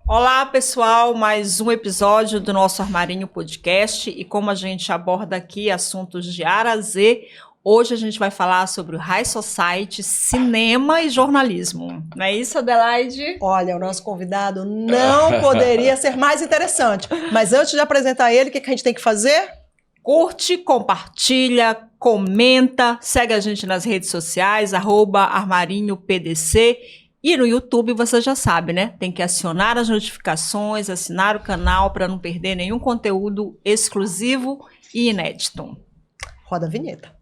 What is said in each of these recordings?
Olá, pessoal, mais um episódio do nosso Armarinho Podcast e como a gente aborda aqui assuntos de A a Z, hoje a gente vai falar sobre o High Society, cinema e jornalismo. Não é isso, Adelaide? Olha, o nosso convidado não poderia ser mais interessante, mas antes de apresentar ele, o que a gente tem que fazer? Curte, compartilha, comenta, segue a gente nas redes sociais, @armarinhopdc. E no YouTube você já sabe, né? Tem que acionar as notificações, assinar o canal para não perder nenhum conteúdo exclusivo e inédito. Roda a vinheta.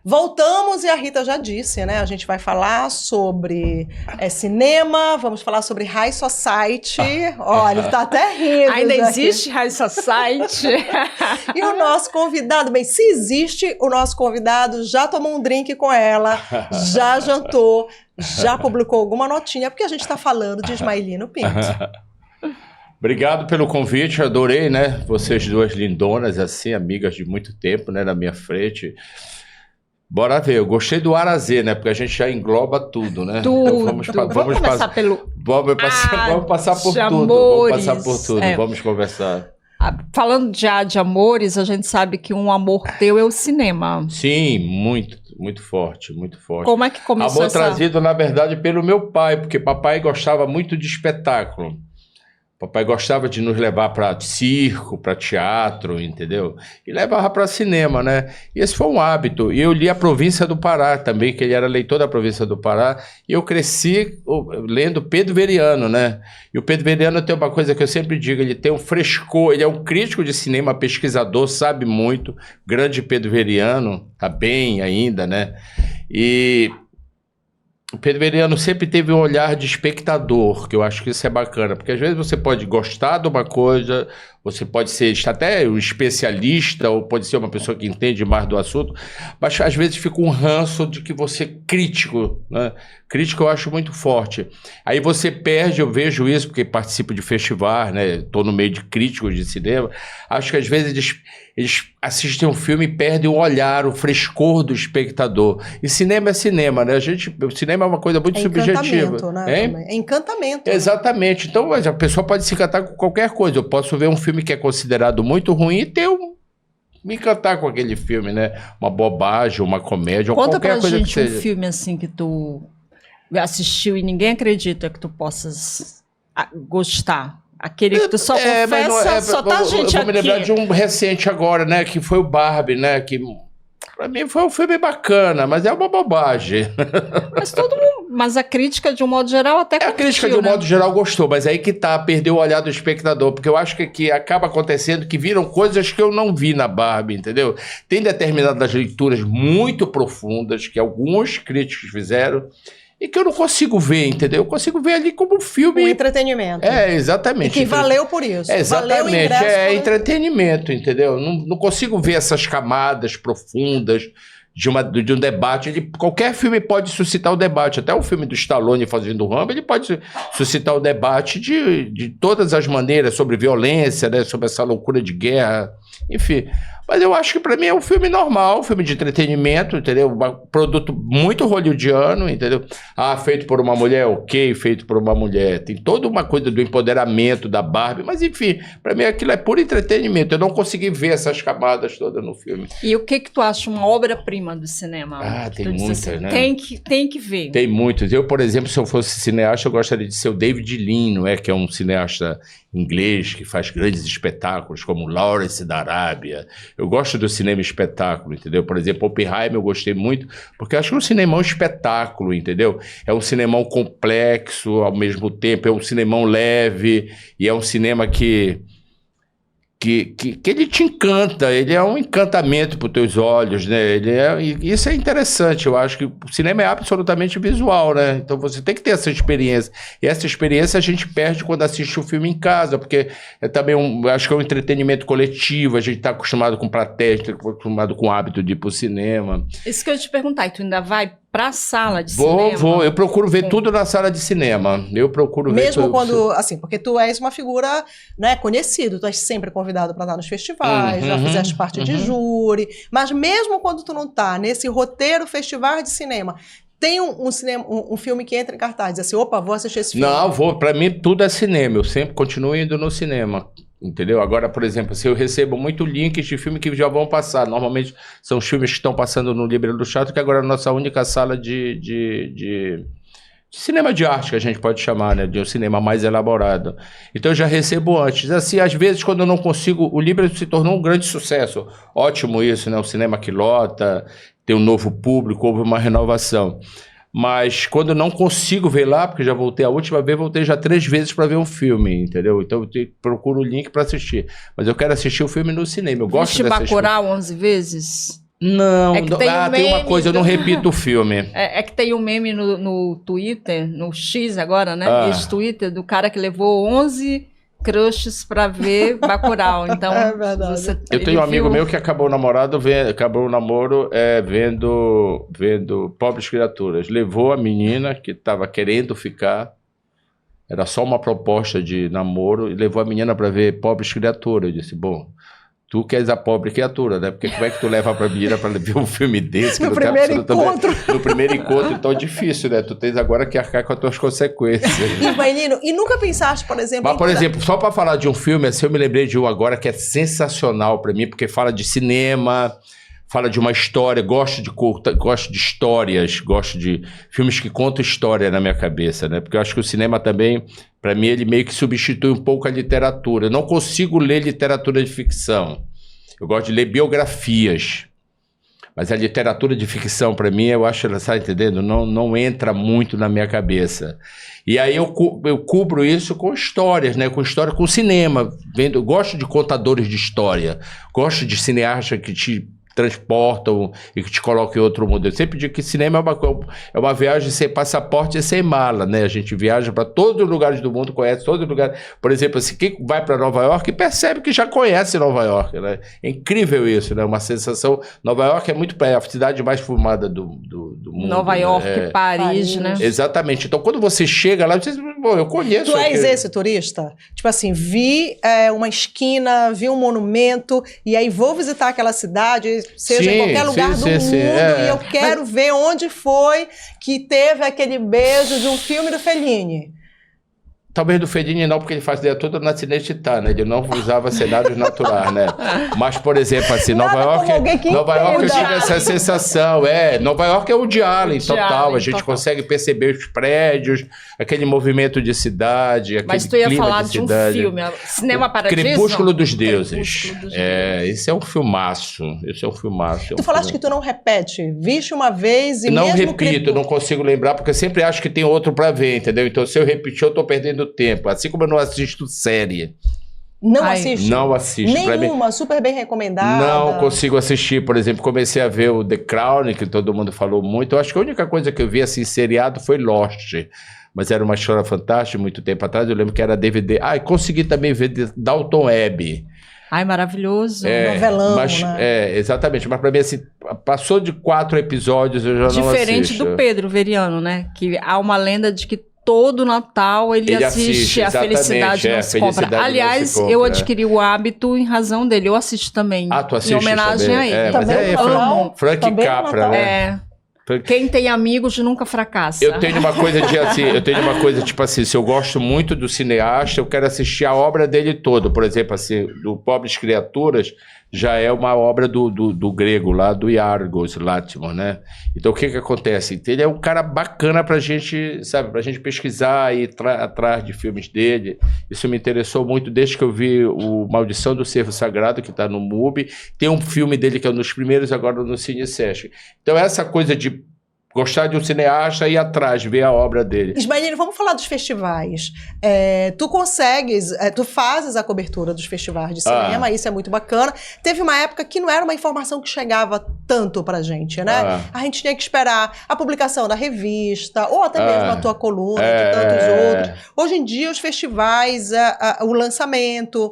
Voltamos e a Rita já disse, né? A gente vai falar sobre cinema, vamos falar sobre High Society. Olha, ele tá até rindo. Ainda existe High Society? E o nosso convidado, bem, se existe, o nosso convidado já tomou um drink com ela, já jantou, já publicou alguma notinha, porque a gente está falando de Ismaelino Pinto. Obrigado pelo convite, adorei, né? Vocês duas lindonas, assim, amigas de muito tempo, né? Na minha frente. Bora ver, eu gostei do A a Z, né? Porque a gente já engloba tudo, né? Tudo. Então vamos começar pelo... Vamos passar por tudo. Amores. Vamos passar por tudo, vamos conversar. Falando de amores, a gente sabe que um amor teu é o cinema. Sim, muito forte, muito forte. Como é que começou amor trazido, na verdade, pelo meu pai, porque papai gostava muito de espetáculo. Papai gostava de nos levar para circo, para teatro, entendeu? E levava para cinema, né? E esse foi um hábito. E eu li A Província do Pará também, que ele era leitor da Província do Pará. E eu cresci lendo Pedro Veriano, né? E o Pedro Veriano tem uma coisa que eu sempre digo, ele tem um frescor, ele é um crítico de cinema, pesquisador, sabe muito. Grande Pedro Veriano, tá bem ainda, né? E... o Pedro Veriano sempre teve um olhar de espectador, que eu acho que isso é bacana, porque às vezes você pode gostar de uma coisa, você pode ser até um especialista, ou pode ser uma pessoa que entende mais do assunto, mas às vezes fica um ranço de que você é crítico, né? Crítico eu acho muito forte. Aí você perde, eu vejo isso, porque participo de festivais, né? Estou no meio de críticos de cinema, acho que às vezes eles assistem um filme e perdem o olhar, o frescor do espectador. E cinema é cinema, né? O cinema é uma coisa muito subjetiva. Né? É encantamento. Exatamente. Né? Então a pessoa pode se encantar com qualquer coisa. Eu posso ver um filme que é considerado muito ruim e me encantar com aquele filme, né? Uma bobagem, uma comédia, ou qualquer coisa que seja. Conta pra gente um filme assim que tu assistiu e ninguém acredita que tu possas gostar. Aquele que tu só confessa, só tá gente aqui. Eu vou me lembrar de um recente agora, né? Que foi o Barbie, né? Que pra mim foi um filme bacana, mas é uma bobagem. Mas a crítica, de um modo geral, até curtiu, a crítica, de um modo geral, gostou, mas aí que tá, perdeu o olhar do espectador, porque eu acho que acaba acontecendo que viram coisas que eu não vi na Barbie, entendeu? Tem determinadas leituras muito profundas que alguns críticos fizeram, e que eu não consigo ver, entendeu? Eu consigo ver ali como um filme... Um entretenimento. Exatamente. E que valeu por isso. Exatamente, entretenimento, entendeu? Não consigo ver essas camadas profundas de um debate. Qualquer filme pode suscitar o debate, até o filme do Stallone fazendo o Rambo, ele pode suscitar o debate de todas as maneiras, sobre violência, né? Sobre essa loucura de guerra, enfim... Mas eu acho que pra mim é um filme normal, um filme de entretenimento, entendeu? Um produto muito hollywoodiano, entendeu? Feito por uma mulher, ok, feito por uma mulher. Tem toda uma coisa do empoderamento da Barbie, mas enfim, pra mim aquilo é puro entretenimento. Eu não consegui ver essas camadas todas no filme. E o que tu acha uma obra-prima do cinema? Tem muitas, assim, né? Tem que ver. Tem muitos. Eu, por exemplo, se eu fosse cineasta, eu gostaria de ser o David Lean, que é um cineasta inglês que faz grandes espetáculos, como Lawrence da Arábia. Eu gosto do cinema espetáculo, entendeu? Por exemplo, Oppenheimer eu gostei muito, porque eu acho que é um cinemão espetáculo, entendeu? É um cinemão complexo ao mesmo tempo, é um cinemão leve, e é um cinema que ele te encanta, ele é um encantamento para os teus olhos, né? E isso é interessante, eu acho que o cinema é absolutamente visual, né? Então você tem que ter essa experiência. E essa experiência a gente perde quando assiste o filme em casa, porque é também acho que é um entretenimento coletivo, a gente está acostumado com plateia, está acostumado com o hábito de ir para o cinema. Isso que eu ia te perguntar, e tu ainda vai pra sala de cinema? Vou. Eu procuro ver tudo na sala de cinema. Eu procuro ver Mesmo tudo. quando, assim, porque tu és uma figura, né, conhecido, tu és sempre convidado para estar nos festivais, já fizeste parte de júri, mas mesmo quando tu não tá nesse roteiro festival de cinema, tem um filme que entra em cartaz, diz assim, opa, vou assistir esse filme. Não, vou. Pra mim, tudo é cinema. Eu sempre continuo indo no cinema. Entendeu? Agora, por exemplo, se eu recebo muito links de filmes que já vão passar. Normalmente são os filmes que estão passando no Libra do Teatro, que agora é a nossa única sala de cinema de arte, que a gente pode chamar, né? De um cinema mais elaborado. Então eu já recebo antes. Assim, às vezes, quando eu não consigo... O Libra se tornou um grande sucesso. Ótimo isso, né? Um cinema que lota, tem um novo público, houve uma renovação. Mas quando eu não consigo ver lá, porque já voltei a última vez, voltei já 3 vezes para ver um filme, entendeu? Então eu procuro o link para assistir. Mas eu quero assistir o filme no cinema. Eu gosto de assistir. Bacurau 11 vezes? Não, É que tem um tem uma meme coisa, eu não repito o filme. É que tem um meme no Twitter, no X agora, né? Ex-Twitter, do cara que levou 11 crushes pra ver Bacurau. Então, É verdade. Eu tenho um amigo meu que acabou o namoro vendo Pobres Criaturas. Levou a menina que estava querendo ficar, era só uma proposta de namoro, e levou a menina para ver Pobres Criaturas. Eu disse, bom, tu queres a pobre criatura, né? Porque como é que tu leva pra menina pra ver um filme desse? No primeiro encontro. No primeiro encontro, então é difícil, né? Tu tens agora que arcar com as tuas consequências. Ismaelino, e nunca pensaste, por exemplo... Mas, por exemplo, só pra falar de um filme, assim, eu me lembrei de um agora que é sensacional pra mim, porque fala de cinema, fala de uma história, gosto de histórias, gosto de filmes que contam história na minha cabeça, né? Porque eu acho que o cinema também, para mim, ele meio que substitui um pouco a literatura. Eu não consigo ler literatura de ficção. Eu gosto de ler biografias. Mas a literatura de ficção, para mim, eu acho, ela, sabe, entendendo? Não entra muito na minha cabeça. E aí eu cubro isso com histórias, né? Com cinema. Gosto de contadores de história. Gosto de cineastas que te transportam e que te colocam em outro mundo. Eu sempre digo que cinema é uma viagem sem passaporte e sem mala, né? A gente viaja para todos os lugares do mundo, conhece todos os lugares. Por exemplo, assim, quem vai para Nova York percebe que já conhece Nova York, né? É incrível isso, né? Uma sensação... Nova York é muito a cidade mais fumada do mundo. Nova York, né? Paris, né? Exatamente. Então, quando você chega lá, você diz, bom, eu conheço... Tu és esse turista? Tipo assim, vi uma esquina, vi um monumento, e aí vou visitar aquela cidade, seja em qualquer lugar do mundo, e eu quero ver onde foi que teve aquele beijo de um filme do Fellini. Talvez do Fellini não, porque ele fazia tudo na Cinecittà, né? Ele não usava cenários naturais, né? Mas, por exemplo, assim, Nova York eu tive essa sensação. Nova York é o Woody Allen total. A gente consegue perceber os prédios, aquele movimento de cidade, aquele Mas tu ia clima falar de de um cidade. filme, Cinema Paradiso? Crepúsculo dos Deuses. Crepúsculo dos Deuses. Esse é um filmaço. Esse é um filmaço. Tu falaste que tu não repete. Viste uma vez e não mesmo... repito, não consigo lembrar, porque eu sempre acho que tem outro pra ver, entendeu? Então, se eu repetir, eu tô perdendo tempo. Assim como eu não assisto série. Não assiste? Não assisto. Nenhuma, super bem recomendada. Não consigo assistir. Por exemplo, comecei a ver o The Crown, que todo mundo falou muito. Eu acho que a única coisa que eu vi assim, seriado foi Lost. Mas era uma história fantástica, muito tempo atrás. Eu lembro que era DVD. E consegui também ver Dalton Abbey. Ai, maravilhoso. Novelão, mas, né? Exatamente. Mas para mim, assim, passou de 4 episódios, eu já não assisto. Diferente do Pedro Veriano, né? Que há uma lenda de que todo Natal ele assiste A Felicidade Não Se Compra. Aliás, eu adquiri o hábito em razão dele. Eu assisto também. Tu assiste em homenagem também? a ele. Mas amo. Frank Capra, né? Quem tem amigos nunca fracassa. Eu tenho uma coisa tipo assim, se eu gosto muito do cineasta, eu quero assistir a obra dele toda. Por exemplo, assim, do Pobres Criaturas, já é uma obra do grego lá, do Iargos Lanthimos, né? Então, o que acontece? Ele é um cara bacana pra gente, sabe, pra gente pesquisar e ir atrás de filmes dele. Isso me interessou muito desde que eu vi o Maldição do Cervo Sagrado, que tá no MUBI. Tem um filme dele que é um dos primeiros agora no Cine Sesc. Então, essa coisa de gostar de um cineasta e ir atrás, ver a obra dele. Ismaelino, vamos falar dos festivais. Tu fazes a cobertura dos festivais de cinema, isso é muito bacana. Teve uma época que não era uma informação que chegava tanto pra gente, né? A gente tinha que esperar a publicação da revista, ou até mesmo a tua coluna, de tantos outros. Hoje em dia, os festivais, o lançamento...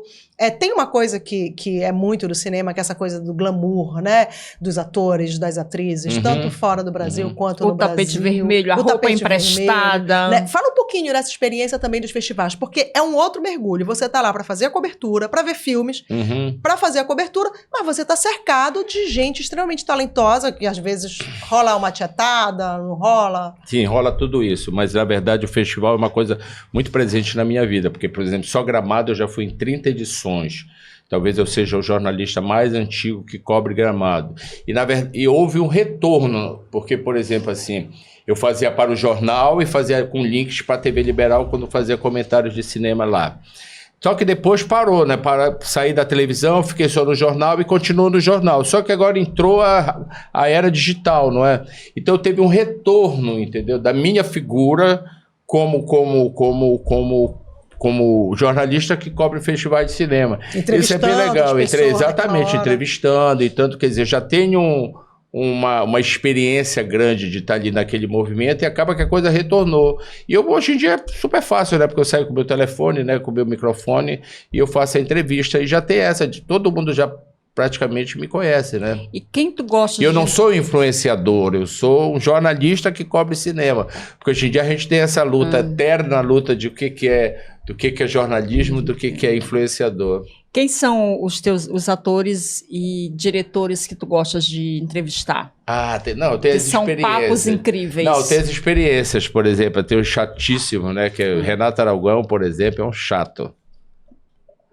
Tem uma coisa que é muito do cinema, que é essa coisa do glamour, né? Dos atores, das atrizes, tanto fora do Brasil quanto no Brasil. O tapete vermelho, a roupa emprestada. Vermelho, né? Fala um pouquinho dessa experiência também dos festivais, porque é um outro mergulho. Você tá lá para fazer a cobertura, para ver filmes, para fazer a cobertura, mas você tá cercado de gente extremamente talentosa, que às vezes rola uma tietada, não rola? Sim, rola tudo isso, mas na verdade o festival é uma coisa muito presente na minha vida, porque, por exemplo, só Gramado eu já fui em 30 edições. Talvez eu seja o jornalista mais antigo que cobre Gramado. E, na verdade, e houve um retorno, porque, por exemplo, assim, eu fazia para o jornal e fazia com links para a TV Liberal quando fazia comentários de cinema lá. Só que depois parou, né? Para sair da televisão, fiquei só no jornal e continuo no jornal. Só que agora entrou a era digital, não é? Então teve um retorno, entendeu? Da minha figura como jornalista que cobre festivais de cinema. Isso é bem legal. Exatamente, entrevistando. E tanto, quer dizer, já tenho uma experiência grande de estar ali naquele movimento e acaba que a coisa retornou. E hoje em dia é super fácil, né? Porque eu saio com o meu telefone, né? Com o meu microfone e eu faço a entrevista. E já tem essa, todo mundo já praticamente me conhece, né? E quem tu gosta Eu não sou influenciador, eu sou um jornalista que cobre cinema. Porque hoje em dia a gente tem essa luta, eterna luta de o que é jornalismo, do que é influenciador. Quem são os atores e diretores que tu gostas de entrevistar? Eu tenho as experiências. São papos incríveis. Não, tem as experiências, por exemplo, tem o chatíssimo, né? Que é o Renato Aragão, por exemplo, é um chato.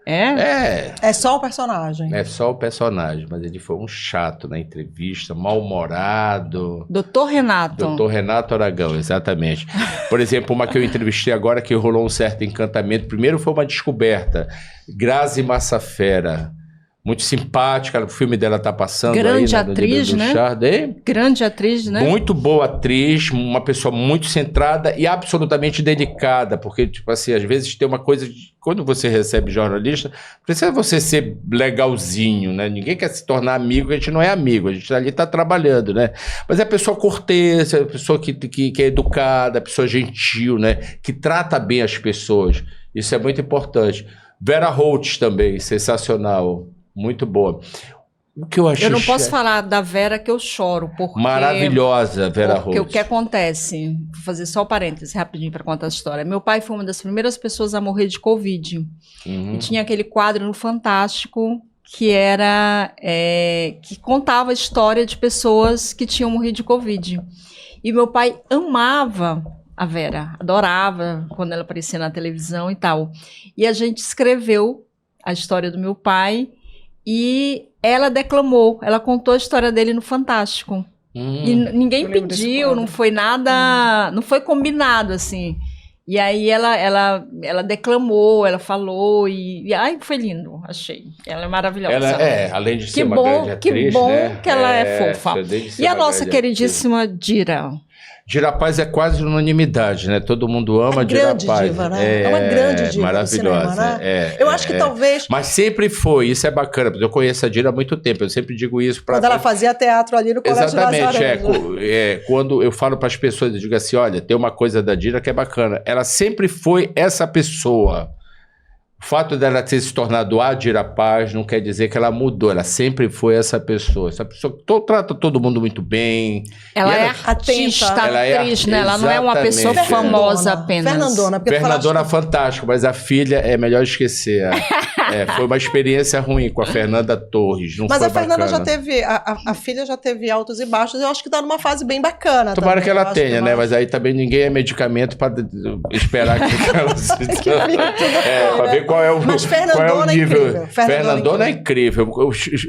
É só o personagem. É só o personagem, mas ele foi um chato na entrevista, mal-humorado. Doutor Renato. Doutor Renato Aragão, exatamente. Por exemplo, uma que eu entrevistei agora que rolou um certo encantamento. Primeiro foi uma descoberta. Grazi Massafera. Muito simpática, o filme dela tá passando grande aí. Atriz, né? Grande atriz, né? Muito boa atriz, uma pessoa muito centrada e absolutamente delicada, porque, tipo assim, às vezes tem uma coisa, quando você recebe jornalista, precisa você ser legalzinho, né? Ninguém quer se tornar amigo, a gente não é amigo, a gente ali tá trabalhando, né? Mas é a pessoa cortês, é a pessoa que é educada, a pessoa gentil, né? Que trata bem as pessoas, isso é muito importante. Vera Holtz também, sensacional. Muito boa. O que eu acho... Eu não posso falar da Vera que eu choro, porque... Maravilhosa, Vera Holtz. Porque o que acontece... Vou fazer só um parênteses rapidinho para contar a história. Meu pai foi uma das primeiras pessoas a morrer de Covid. E tinha aquele quadro no Fantástico que era... que contava a história de pessoas que tinham morrido de Covid. E meu pai amava a Vera. Adorava quando ela aparecia na televisão e tal. E a gente escreveu a história do meu pai... E ela declamou, ela contou a história dele no Fantástico. E ninguém pediu, não foi nada, não foi combinado, assim. E aí ela declamou, ela falou, ai, foi lindo, achei. Ela é maravilhosa. Ela além de ser uma grande atriz, que bom, né? que ela é fofa. E a nossa queridíssima Dira? Dira Paz é quase unanimidade, né? Todo mundo ama a Dira Paz. Diva, né? É uma grande diva maravilhosa, cinema, né? Eu acho que talvez... Mas sempre foi, isso é bacana, porque eu conheço a Dira há muito tempo, eu sempre digo isso para... Quando ela fazia teatro ali no Colégio Nazaré. Exatamente, quando eu falo para as pessoas, eu digo assim, olha, tem uma coisa da Dira que é bacana, ela sempre foi essa pessoa. O fato dela ter se tornado a Dira Paz não quer dizer que ela mudou, ela sempre foi essa pessoa que trata todo mundo muito bem. Ela é artista, atriz, né? Ela não é uma pessoa famosa apenas. Fernandona fantástica, mas a filha é melhor esquecer. Foi uma experiência ruim com a Fernanda Torres, não mas foi a Fernanda bacana. já teve, a filha já teve altos e baixos, eu acho que tá numa fase bem bacana. Tomara que ela tenha, né? Mas aí também ninguém é medicamento para esperar que ela se... para ver qual é o, mas Fernandona é incrível. Fernandona é incrível.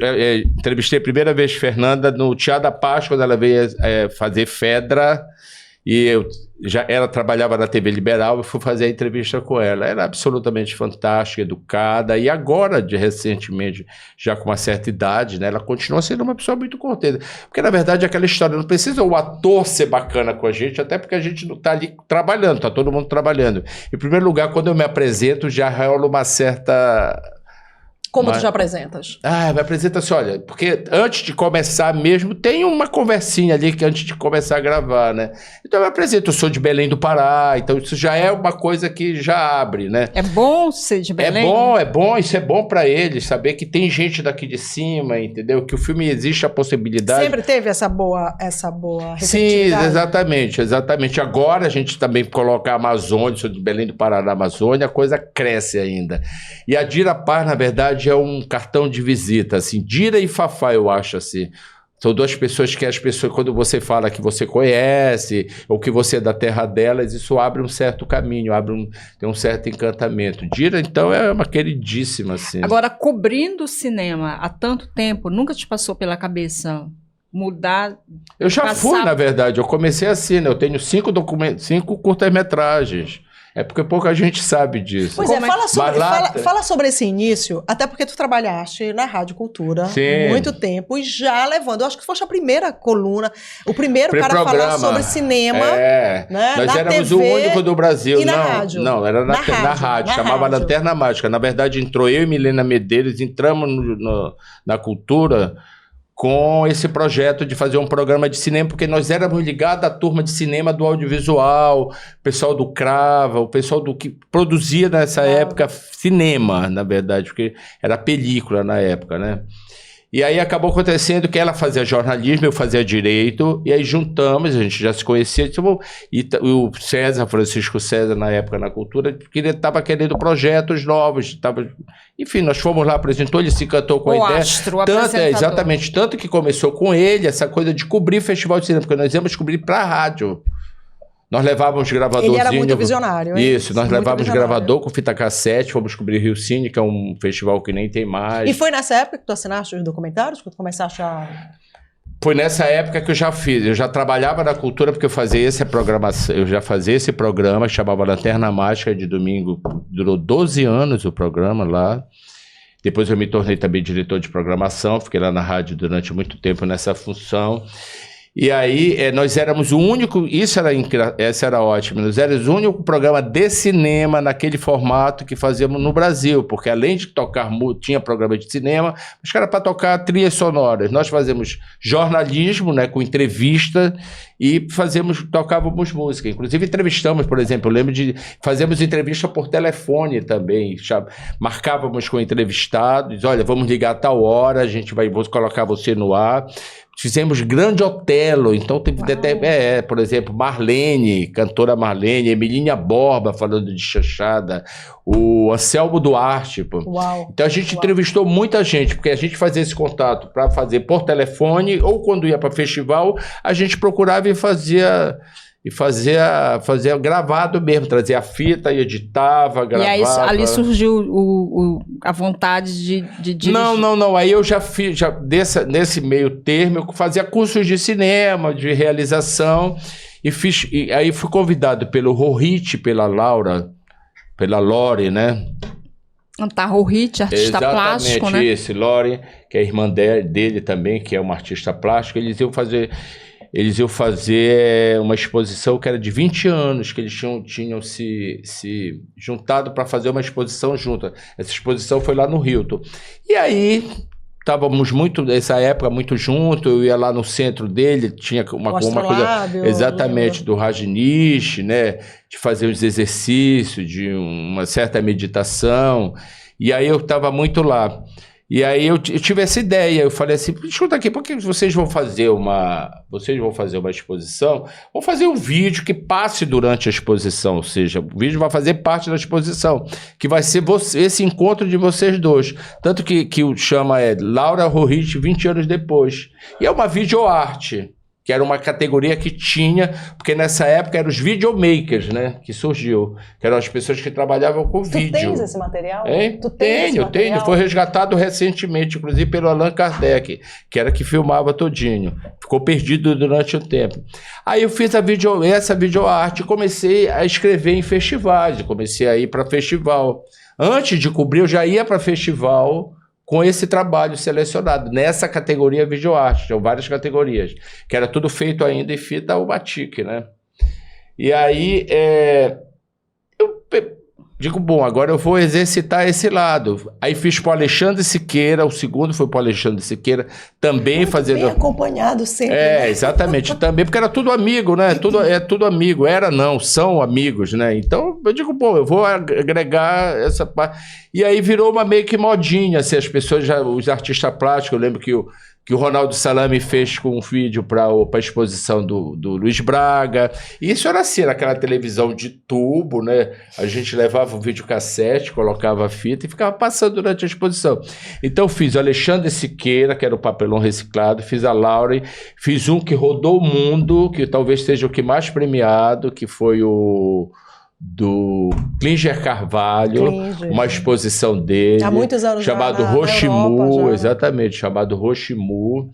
Eu entrevistei a primeira vez Fernanda no Teatro da Paz, quando ela veio fazer Fedra, e ela trabalhava na TV Liberal, eu fui fazer a entrevista com ela. Ela é absolutamente fantástica, educada, e agora, recentemente, já com uma certa idade, né, ela continua sendo uma pessoa muito cortês. Porque, na verdade, é aquela história, não precisa o ator ser bacana com a gente, até porque a gente não está ali trabalhando, está todo mundo trabalhando. Em primeiro lugar, quando eu me apresento, já rola uma certa... Como tu já apresentas? Me apresenta assim, olha, porque antes de começar mesmo, tem uma conversinha ali que antes de começar a gravar, né? Então eu apresento, eu sou de Belém do Pará, então isso já é uma coisa que já abre, né? É bom ser de Belém? É bom, isso é bom pra eles, saber que tem gente daqui de cima, entendeu? Que o filme existe a possibilidade... Sempre teve essa boa Sim, exatamente. Agora a gente também coloca a Amazônia, sou de Belém do Pará, na Amazônia, a coisa cresce ainda. E a Dira Paz, na verdade, é um cartão de visita, assim, Dira e Fafá, eu acho, assim. São duas pessoas que quando você fala que você conhece, ou que você é da terra delas, isso abre um certo caminho, tem um certo encantamento. Dira, então, é uma queridíssima, assim. Agora, cobrindo o cinema há tanto tempo, nunca te passou pela cabeça mudar? Eu já fui, na verdade, eu comecei assim, né? Eu tenho 5 curtas-metragens. É porque pouca gente sabe disso. Pois fala sobre esse início, até porque tu trabalhaste na Rádio Cultura muito tempo e já levando, eu acho que foste a primeira coluna, o primeiro cara a falar sobre cinema. Né, nós éramos o único do Brasil. E na rádio. Não, era na rádio, chamava Lanterna Mágica. Na verdade, entrou eu e Milena Medeiros, entramos na Cultura com esse projeto de fazer um programa de cinema, porque nós éramos ligados à turma de cinema do audiovisual, o pessoal do Crava, o pessoal do que produzia nessa época cinema, na verdade, porque era película na época, né? E aí acabou acontecendo que ela fazia jornalismo, eu fazia direito, e aí juntamos, a gente já se conhecia, e o Francisco César, na época na Cultura, estava querendo projetos novos, enfim, nós fomos lá, apresentou, ele se encantou com a ideia. Exatamente, tanto que começou com ele essa coisa de cobrir festival de cinema, porque nós íamos cobrir para a rádio. Nós levávamos gravadorzinho. Ele era muito visionário. Isso, nós levávamos gravador com fita cassete, fomos cobrir Rio Cine, que é um festival que nem tem mais. E foi nessa época que tu assinaste os documentários? Que tu começaste a... Foi nessa época que eu já fiz. Eu já trabalhava na Cultura, porque eu já fazia esse programa, que chamava Lanterna Mágica, de domingo. Durou 12 anos o programa lá. Depois eu me tornei também diretor de programação, fiquei lá na rádio durante muito tempo nessa função. E aí, nós éramos o único, essa era ótimo, nós éramos o único programa de cinema naquele formato que fazíamos no Brasil, porque além de tocar, tinha programa de cinema, mas que era para tocar trilhas sonoras. Nós fazíamos jornalismo, né, com entrevista, e tocávamos música. Inclusive entrevistamos, por exemplo, eu lembro de fazemos entrevista por telefone também, marcávamos com entrevistados, olha, vamos ligar a tal hora, vou colocar você no ar. Fizemos Grande Otelo, então teve até, por exemplo, Marlene, cantora Marlene, Emilinha Borba falando de chanchada, o Anselmo Duarte. Pô. Então a gente entrevistou muita gente, porque a gente fazia esse contato para fazer por telefone, ou quando ia para festival, a gente procurava e fazia gravado mesmo, trazia a fita e editava, gravava. E aí ali surgiu a vontade de dirigir? Não, aí eu já fiz, nesse meio termo, eu fazia cursos de cinema, de realização, e aí fui convidado pelo Rohit, pela Lore, né? Rohit, artista plástico, né? Exatamente, Lore, que é a irmã dele também, que é uma artista plástica, eles iam fazer uma exposição que era de 20 anos, que eles tinham se juntado para fazer uma exposição junta. Essa exposição foi lá no Hilton. E aí, estávamos nessa época, muito juntos, eu ia lá no centro dele, tinha uma coisa... Exatamente, do Rajneesh, né? De fazer os exercícios, de uma certa meditação. E aí eu estava muito lá. E aí eu tive essa ideia, eu falei assim, escuta aqui, por que vocês vão fazer uma exposição? Vão fazer um vídeo que passe durante a exposição, ou seja, o vídeo vai fazer parte da exposição, que vai ser esse encontro de vocês dois. Tanto que o chama Laura Rohit 20 anos depois. E é uma videoarte, que era uma categoria que tinha, porque nessa época eram os videomakers, né, que surgiu, que eram as pessoas que trabalhavam com vídeo. Tu tens esse material? Tenho. Foi resgatado recentemente, inclusive pelo Allan Kardec, que era que filmava todinho. Ficou perdido durante um tempo. Aí eu fiz essa videoarte e comecei a escrever em festivais, comecei a ir para festival. Antes de cobrir, eu já ia para festival com esse trabalho selecionado, nessa categoria videoarte, tinham várias categorias, que era tudo feito ainda em fita batik, né? E aí, digo, bom, agora eu vou exercitar esse lado. Aí fiz pro Alexandre Siqueira, o segundo foi pro Alexandre Siqueira, também Muito fazendo... bem acompanhado sempre. né? Exatamente, também, porque era tudo amigo, né? Tudo amigo, são amigos, né? Então, eu digo, bom, eu vou agregar essa parte. E aí virou meio que modinha, assim, as pessoas, os artistas plásticos, eu lembro que o Ronaldo Salame fez com um vídeo para a exposição do Luiz Braga. E isso era assim, naquela televisão de tubo, né? A gente levava um videocassete, colocava a fita e ficava passando durante a exposição. Então fiz o Alexandre Siqueira, que era o papelão reciclado, fiz a Lauren, fiz um que rodou o mundo, que talvez seja o que mais premiado, que foi o do Klinger Carvalho, uma exposição dele, há muitos anos chamado na Rochimu, Europa, exatamente, chamado Rochimu.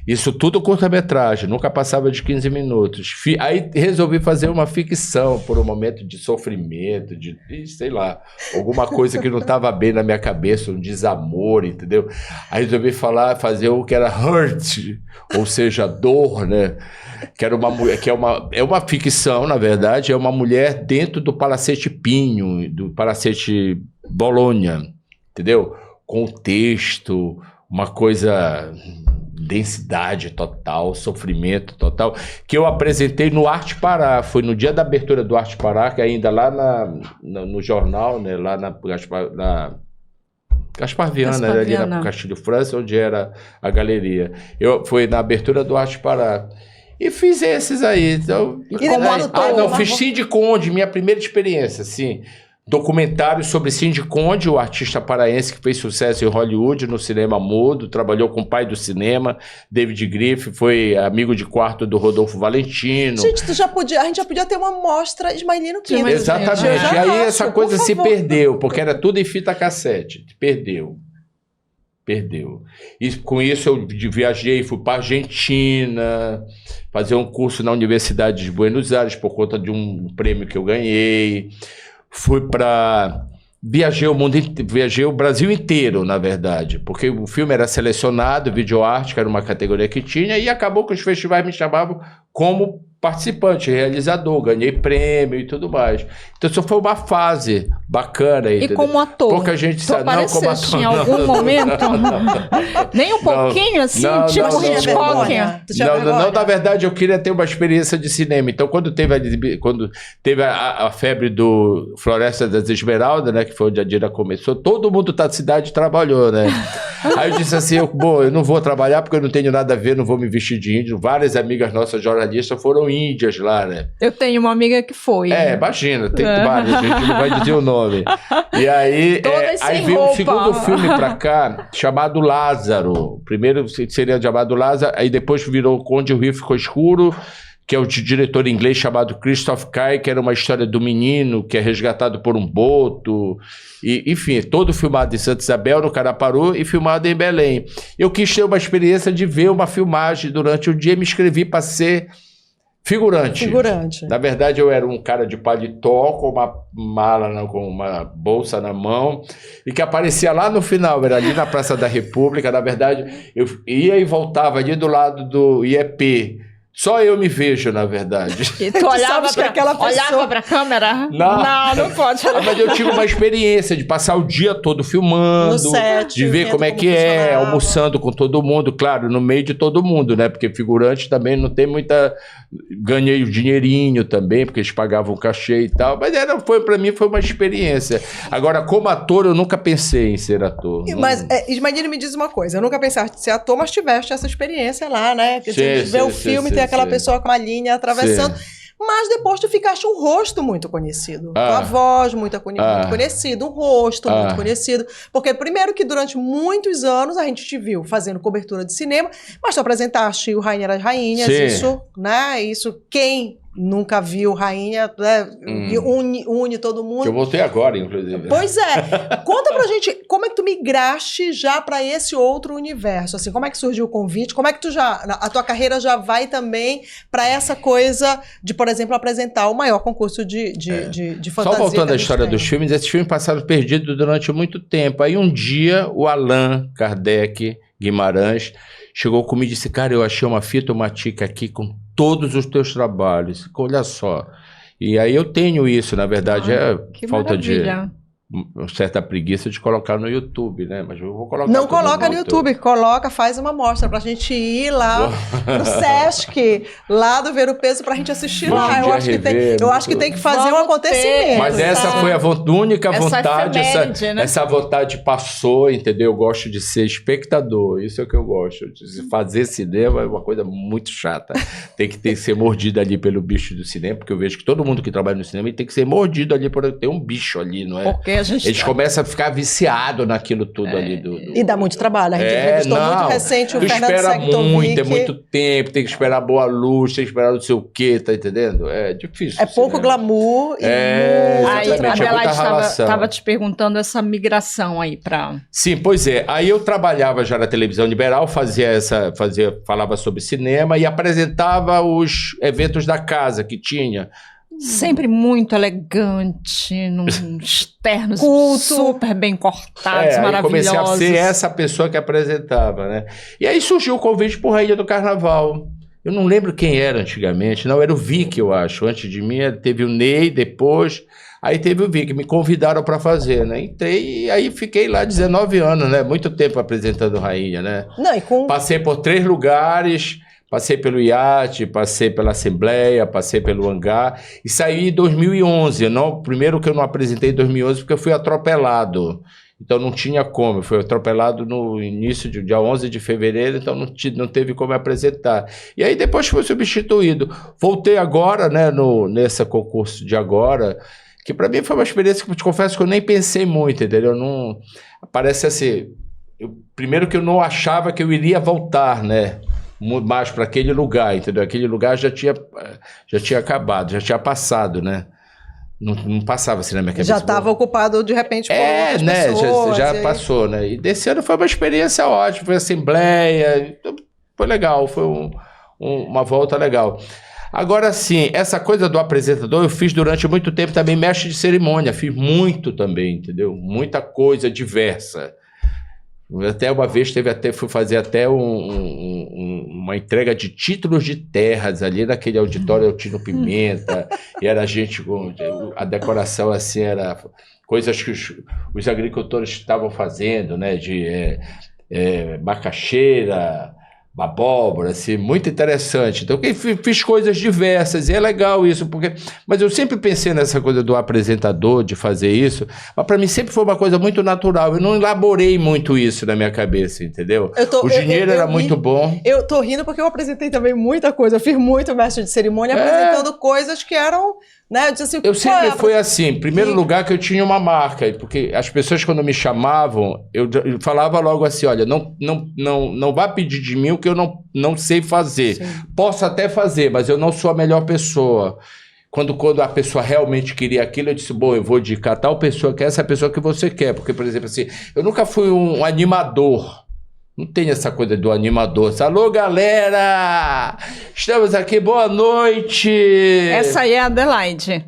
Isso tudo curta-metragem, nunca passava de 15 minutos. Aí resolvi fazer uma ficção por um momento de sofrimento, de sei lá, alguma coisa que não estava bem na minha cabeça, um desamor, entendeu? Aí resolvi fazer o que era hurt, ou seja, dor, né? Que era uma mulher, é uma ficção, na verdade, é uma mulher dentro do Palacete Pinho, do Palacete Bolonha, entendeu? Contexto, uma coisa... densidade total, sofrimento total, que eu apresentei no Arte Pará. Foi no dia da abertura do Arte Pará, que ainda lá no jornal, né, lá na Gaspar Viana, ali na Castilho França, onde era a galeria. Foi na abertura do Arte Pará. E fiz esses aí. Então, fiz Cindy Conde, minha primeira experiência, assim. Documentário sobre Cindy Conde, o artista paraense que fez sucesso em Hollywood, no cinema mudo, trabalhou com o pai do cinema, David Griffith, foi amigo de quarto do Rodolfo Valentino. Gente, a gente já podia ter uma mostra Ismaelino Quinto. Exatamente, e aí essa coisa se perdeu, porque era tudo em fita cassete, perdeu. E com isso eu viajei, fui para a Argentina, fazer um curso na Universidade de Buenos Aires, por conta de um prêmio que eu ganhei. Viajei o Brasil inteiro, na verdade, porque o filme era selecionado, videoarte, que era uma categoria que tinha, e acabou que os festivais me chamavam como participante, realizador, ganhei prêmio e tudo mais. Então isso foi uma fase bacana. E como ator? Pouca gente sabe. Não, como ator. Em algum momento? Nem um pouquinho, assim? Tipo Hitchcock? Não, na verdade, eu queria ter uma experiência de cinema. Então, quando teve a febre do Floresta das Esmeraldas, né, que foi onde a Dira começou, todo mundo da cidade trabalhou, né? Aí eu disse assim, eu não vou trabalhar porque eu não tenho nada a ver, não vou me vestir de índio. Várias amigas nossas jornalistas foram índias lá, né? Eu tenho uma amiga que foi. Imagina, tem várias, a gente não vai dizer o nome. E aí, aí veio um segundo filme pra cá, chamado Lázaro. Primeiro seria chamado Lázaro, aí depois virou Onde o Rio Ficou Escuro, que é o diretor inglês chamado Christoph Kai, que era uma história do menino que é resgatado por um boto. E, enfim, todo filmado em Santa Isabel, no Caraparu, e filmado em Belém. Eu quis ter uma experiência de ver uma filmagem durante o dia e me inscrevi para ser figurante. Na verdade, eu era um cara de paletó, com uma mala, com uma bolsa na mão, e que aparecia lá no final, era ali na Praça da República. Na verdade, eu ia e voltava ali do lado do IEP. Só eu me vejo, na verdade. E tu olhava para a câmera? Não pode. Mas eu tive uma experiência de passar o dia todo filmando, no set, de ver como é que é, almoçando com todo mundo, claro, no meio de todo mundo, né? Porque figurante também não tem muita... Ganhei o dinheirinho também, porque eles pagavam cachê e tal, mas para mim foi uma experiência. Agora, como ator, eu nunca pensei em ser ator. Mas, Ismaelino, me diz uma coisa, eu nunca pensei em ser ator, mas tiveste essa experiência lá, né? Que a gente vê o filme, tem aquela pessoa com uma linha atravessando. Mas depois tu ficaste um rosto muito conhecido. Tua voz muito conhecida, um rosto muito conhecido. Porque primeiro que durante muitos anos a gente te viu fazendo cobertura de cinema, mas tu apresentaste o Rainha das Rainhas, isso, né? Isso, quem nunca viu Rainha, né? Une todo mundo. Eu voltei agora, inclusive. Pois é. Conta pra gente, como é que tu migraste já pra esse outro universo? Assim, como é que surgiu o convite? Como é que a tua carreira já vai também pra essa coisa de, por exemplo, apresentar o maior concurso de fantasia? Só voltando à história dos filmes, esses filmes passaram perdidos durante muito tempo. Aí um dia o Allan Kardec Guimarães chegou comigo e disse, cara, eu achei uma fitomatica aqui com todos os teus trabalhos. Olha só. E aí eu tenho isso, na verdade, Que falta maravilha. de uma certa preguiça de colocar no YouTube, né? Mas eu vou colocar. Não coloca no YouTube, coloca, faz uma mostra pra gente ir lá no Sesc, lá do Ver o Peso, pra gente assistir lá. Eu acho que tem que fazer um acontecimento. Mas essa foi a única vontade, né? essa vontade passou, entendeu? Eu gosto de ser espectador, isso é o que eu gosto. De fazer cinema é uma coisa muito chata. Tem que ser mordido ali pelo bicho do cinema, porque eu vejo que todo mundo que trabalha no cinema tem que ser mordido ali por ter um bicho ali, não é? Porque eles começam a ficar viciados naquilo tudo ali. E dá muito trabalho. A gente entrevistou muito recente o Fernando Sektovic. É muito tempo, tem que esperar boa luz, tem que esperar não sei o quê, tá entendendo? É difícil. É pouco glamour e muito trabalho. A estava te perguntando essa migração aí para... Sim, pois é. Aí eu trabalhava já na televisão liberal, falava sobre cinema e apresentava os eventos da casa que tinha. Sempre muito elegante, nos ternos super bem cortados, aí maravilhosos. Comecei a ser essa pessoa que apresentava, né? E aí surgiu o convite para o Rainha do Carnaval. Eu não lembro quem era antigamente, não, era o Vic, eu acho. Antes de mim teve o Ney, depois, aí teve o Vic, me convidaram para fazer, né? Entrei e aí fiquei lá 19 anos, né? Muito tempo apresentando Rainha, né? Passei por 3 lugares... Passei pelo iate, passei pela Assembleia, passei pelo Hangar e saí em 2011. O primeiro que eu não apresentei em 2011 porque eu fui atropelado. Então não tinha como. Eu fui atropelado no início do dia 11 de fevereiro, então não teve como apresentar. E aí depois fui substituído. Voltei agora, né, nesse concurso de agora, que para mim foi uma experiência que eu te confesso que eu nem pensei muito, entendeu? Não, parece assim, primeiro que eu não achava que eu iria voltar, né? Mais para aquele lugar, entendeu? Aquele lugar já tinha acabado, já tinha passado, né? Não passava assim na minha cabeça. Já estava ocupado de repente com outras né? pessoas. Já passou, né? E desse ano foi uma experiência ótima, foi assembleia, foi legal, foi uma volta legal. Agora sim, essa coisa do apresentador eu fiz durante muito tempo também, mestre de cerimônia, fiz muito também, entendeu? Muita coisa diversa. Até uma vez fui fazer até uma entrega de títulos de terras ali naquele auditório Altino Pimenta, e era gente com a decoração assim, era coisas que os agricultores estavam fazendo, né, de macaxeira, abóbora, assim, muito interessante. Então, eu fiz coisas diversas, e é legal isso, mas eu sempre pensei nessa coisa do apresentador, de fazer isso, mas para mim sempre foi uma coisa muito natural, eu não elaborei muito isso na minha cabeça, entendeu? O dinheiro era muito bom. Eu tô rindo porque eu apresentei também muita coisa, eu fiz muito mestre de cerimônia apresentando coisas que eram... Né? Eu sempre fui assim, em primeiro lugar que eu tinha uma marca, porque as pessoas quando me chamavam, eu falava logo assim, olha, não vá pedir de mim o que eu não sei fazer. Sim. Posso até fazer, mas eu não sou a melhor pessoa. Quando a pessoa realmente queria aquilo, eu disse, bom, eu vou indicar tal pessoa que é essa pessoa que você quer, porque, por exemplo, assim, eu nunca fui um animador. Não tem essa coisa do animador. Alô, galera! Estamos aqui, boa noite! Essa aí é a Adelaide.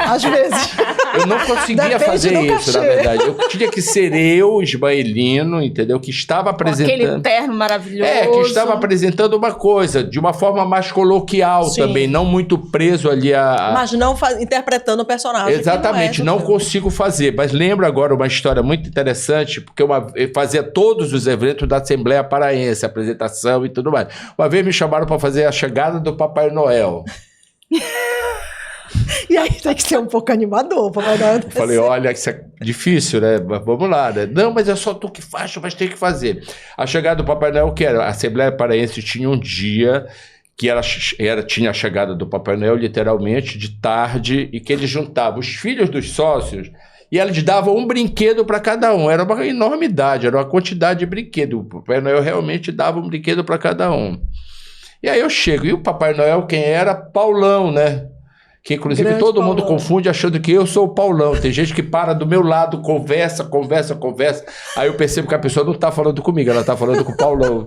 Às vezes. Eu não conseguia fazer isso, na verdade. Eu tinha que ser eu, ismaelino, entendeu? Que estava apresentando... Aquele terno maravilhoso. Que estava apresentando uma coisa, de uma forma mais coloquial. Sim. Também, não muito preso ali a... Mas não interpretando o personagem. Exatamente, não consigo fazer. Mas lembro agora uma história muito interessante, porque eu fazia todos os eventos da Assembleia Paraense, apresentação e tudo mais. Uma vez me chamaram para fazer a chegada do Papai Noel. E aí tem que ser um pouco animador, Papai Noel. Eu falei, olha, isso é difícil, né? Vamos lá, né? Não, mas é só tu que faz, mas tem que fazer. A chegada do Papai Noel, que era? A Assembleia Paraense tinha um dia que tinha a chegada do Papai Noel, literalmente, de tarde, e que ele juntava os filhos dos sócios e eles davam um brinquedo para cada um. Era uma enormidade, era uma quantidade de brinquedo. O Papai Noel realmente dava um brinquedo para cada um. E aí eu chego, e o Papai Noel quem era? Paulão, né? Que inclusive grande todo mundo confunde achando que eu sou o Paulão. Tem gente que para do meu lado, conversa. Aí eu percebo que a pessoa não está falando comigo, ela está falando com o Paulão.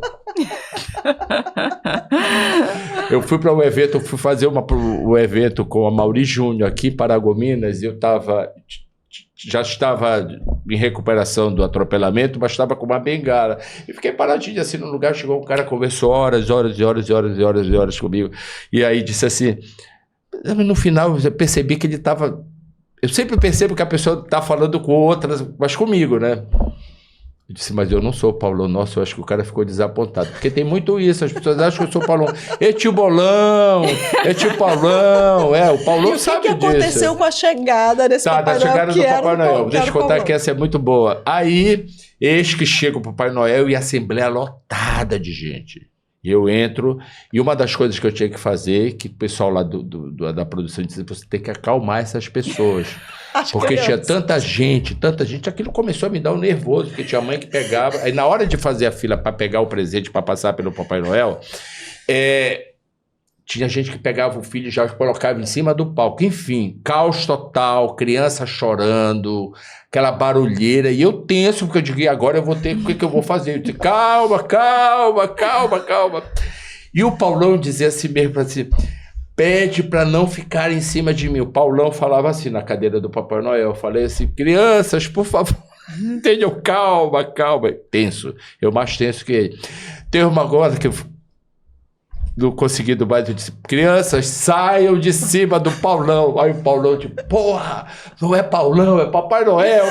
Eu fui para um evento, fui fazer um evento com a Mauri Júnior aqui em Paragominas, e eu já estava em recuperação do atropelamento, mas estava com uma bengala. E fiquei paradinho assim no lugar, chegou um cara, conversou horas comigo. E aí disse assim, No final, eu percebi que ele estava... Eu sempre percebo que a pessoa está falando com outras, mas comigo, né? Eu disse, mas eu não sou o Paulão. Nossa, eu acho que o cara ficou desapontado. Porque tem muito isso, as pessoas acham que eu sou o Paulão. É tio Bolão, é tio Paulão. É, o Paulão sabe disso. O que aconteceu com a chegada desse Papai Noel? Da chegada do Papai Noel. Deixa eu contar Paulão. que essa é muito boa. Aí, eis que chega o Papai Noel e a assembleia lotada de gente. E eu entro, e uma das coisas que eu tinha que fazer, que o pessoal lá da produção disse, você tem que acalmar essas pessoas. Porque tinha tanta gente, aquilo começou a me dar um nervoso, porque tinha mãe que pegava, aí na hora de fazer a fila para pegar o presente, para passar pelo Papai Noel, tinha gente que pegava o filho e já colocava em cima do palco. Enfim, caos total, criança chorando, aquela barulheira. E eu tenso, porque eu digo, e agora eu vou ter, o que eu vou fazer? Eu disse, calma. E o Paulão dizia assim mesmo, assim, pede para não ficar em cima de mim. O Paulão falava assim na cadeira do Papai Noel. Eu falei assim, crianças, por favor, tenham calma. Tenso, eu mais tenso que ele. Tem uma coisa que eu não consegui do mais, eu disse, crianças, saiam de cima do Paulão. Aí o Paulão tipo, porra, não é Paulão, é Papai Noel.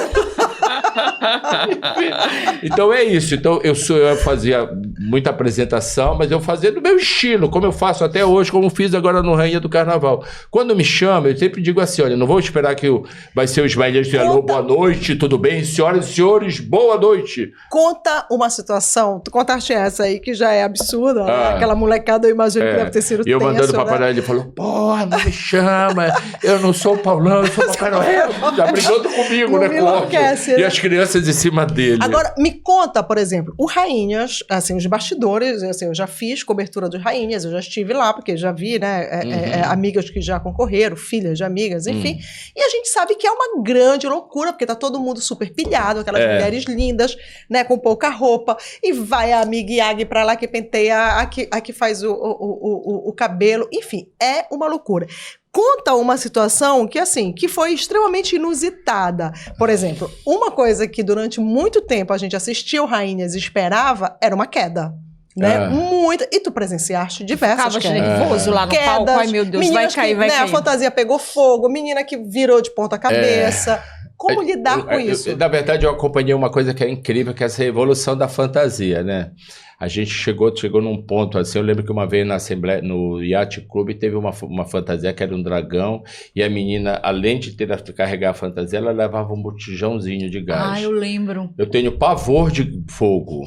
Então é isso. Então eu fazia muita apresentação, mas eu fazia do meu estilo, como eu faço até hoje, como fiz agora no Rainha do Carnaval. Quando me chama, eu sempre digo assim, olha, não vou esperar que vai ser o Ismael de alô, boa noite, tudo bem, senhoras e senhores, boa noite. Conta uma situação, tu contaste essa aí que já é absurda, né? Aquela molecada, eu imagino que deve ter sido tenso, eu mandando o Papai Noel, ele falou, porra, não me chama, eu não sou o Paulão, eu sou o Papai Noel. Já brigando comigo, não né? Me enlouquece, né? E as crianças em cima dele. Agora, me conta, por exemplo, o Rainhas, assim, os bastidores, assim, eu já fiz cobertura dos Rainhas, eu já estive lá, porque já vi, né, amigas que já concorreram, filhas de amigas, enfim. E a gente sabe que é uma grande loucura, porque tá todo mundo super pilhado, aquelas mulheres lindas, né, com pouca roupa, e vai a amiga Yagi pra lá que penteia, a que faz o cabelo, enfim, é uma loucura. Conta uma situação que, assim, que foi extremamente inusitada. Por exemplo, uma coisa que durante muito tempo a gente assistia o Rainhas e esperava era uma queda. Né? Muito. E tu presenciaste diversas quedas. Ficava nervoso lá no palco. Ai, meu Deus, vai cair, vai cair. A fantasia pegou fogo, menina que virou de ponta cabeça. Como lidar com isso? Na verdade, eu acompanhei uma coisa que é incrível, que é essa evolução da fantasia, né? A gente chegou num ponto assim, eu lembro que uma vez na Assembleia, no Yacht Club, teve uma fantasia que era um dragão, e a menina, além de ter que carregar a fantasia, ela levava um botijãozinho de gás. Ah, eu lembro. Eu tenho pavor de fogo.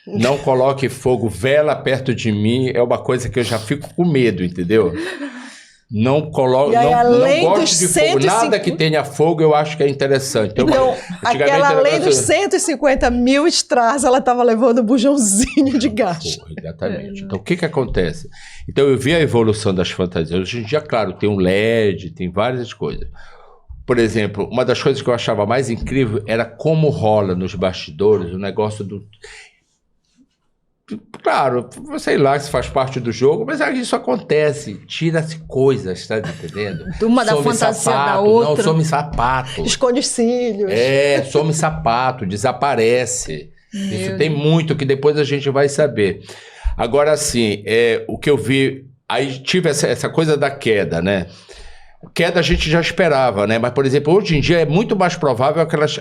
Não coloque fogo, vela perto de mim, é uma coisa que eu já fico com medo, entendeu? Não coloque, não gosto de fogo. Nada que tenha fogo eu acho que é interessante. Então aquela além dos 150 mil strass, ela estava levando um bujãozinho de gás. Exatamente. Então o que acontece? Então eu vi a evolução das fantasias. Hoje em dia, claro, tem um LED, tem várias coisas. Por exemplo, uma das coisas que eu achava mais incrível era como rola nos bastidores o negócio do... Claro, sei lá se faz parte do jogo, mas isso acontece. Tira-se coisas, tá entendendo? Uma da fantasia sapato, da outra. Não, some sapato. Esconde os cílios. Some sapato, desaparece. Isso tem muito que depois a gente vai saber. Agora, assim, o que eu vi... Aí tive essa coisa da queda, né? Queda a gente já esperava, né? Mas, por exemplo, hoje em dia é muito mais provável que elas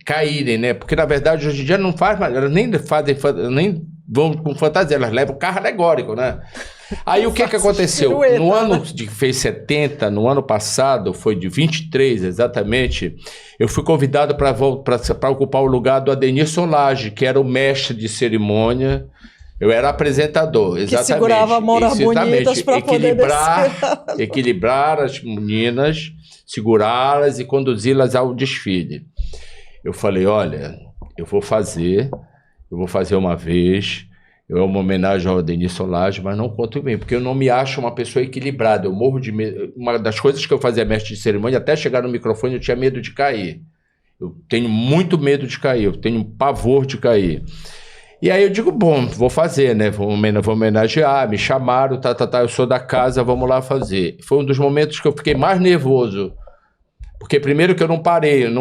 caírem, né? Porque, na verdade, hoje em dia não faz mais, elas nem vão com fantasia, elas levam carro alegórico, né? Aí o que aconteceu? No ano que fez 70, no ano passado, foi de 23 exatamente, eu fui convidado para ocupar o lugar do Adenir Solage, que era o mestre de cerimônia. Eu era apresentador, exatamente. Que segurava a mão nas bonitas para poder equilibrar as meninas, segurá-las e conduzi-las ao desfile. Eu falei, olha, eu vou fazer uma vez, é uma homenagem ao Adenir Solage, mas não conto bem, porque eu não me acho uma pessoa equilibrada, eu morro de medo. Uma das coisas que eu fazia mestre de cerimônia, até chegar no microfone, eu tinha medo de cair. Eu tenho muito medo de cair, eu tenho pavor de cair. E aí eu digo, bom, vou fazer, né? Vou homenagear, me chamaram, eu sou da casa, vamos lá fazer. Foi um dos momentos que eu fiquei mais nervoso. Porque primeiro que eu não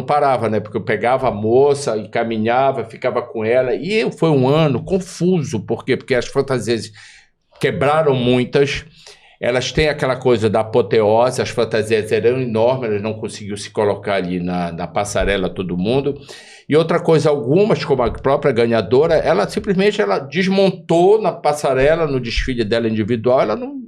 parava, né? Porque eu pegava a moça e caminhava, ficava com ela. E foi um ano confuso, por quê? Porque as fantasias quebraram muitas. Elas têm aquela coisa da apoteose, as fantasias eram enormes, elas não conseguiam se colocar ali na passarela todo mundo. E outra coisa, algumas, como a própria ganhadora, ela simplesmente desmontou na passarela, no desfile dela individual, ela não.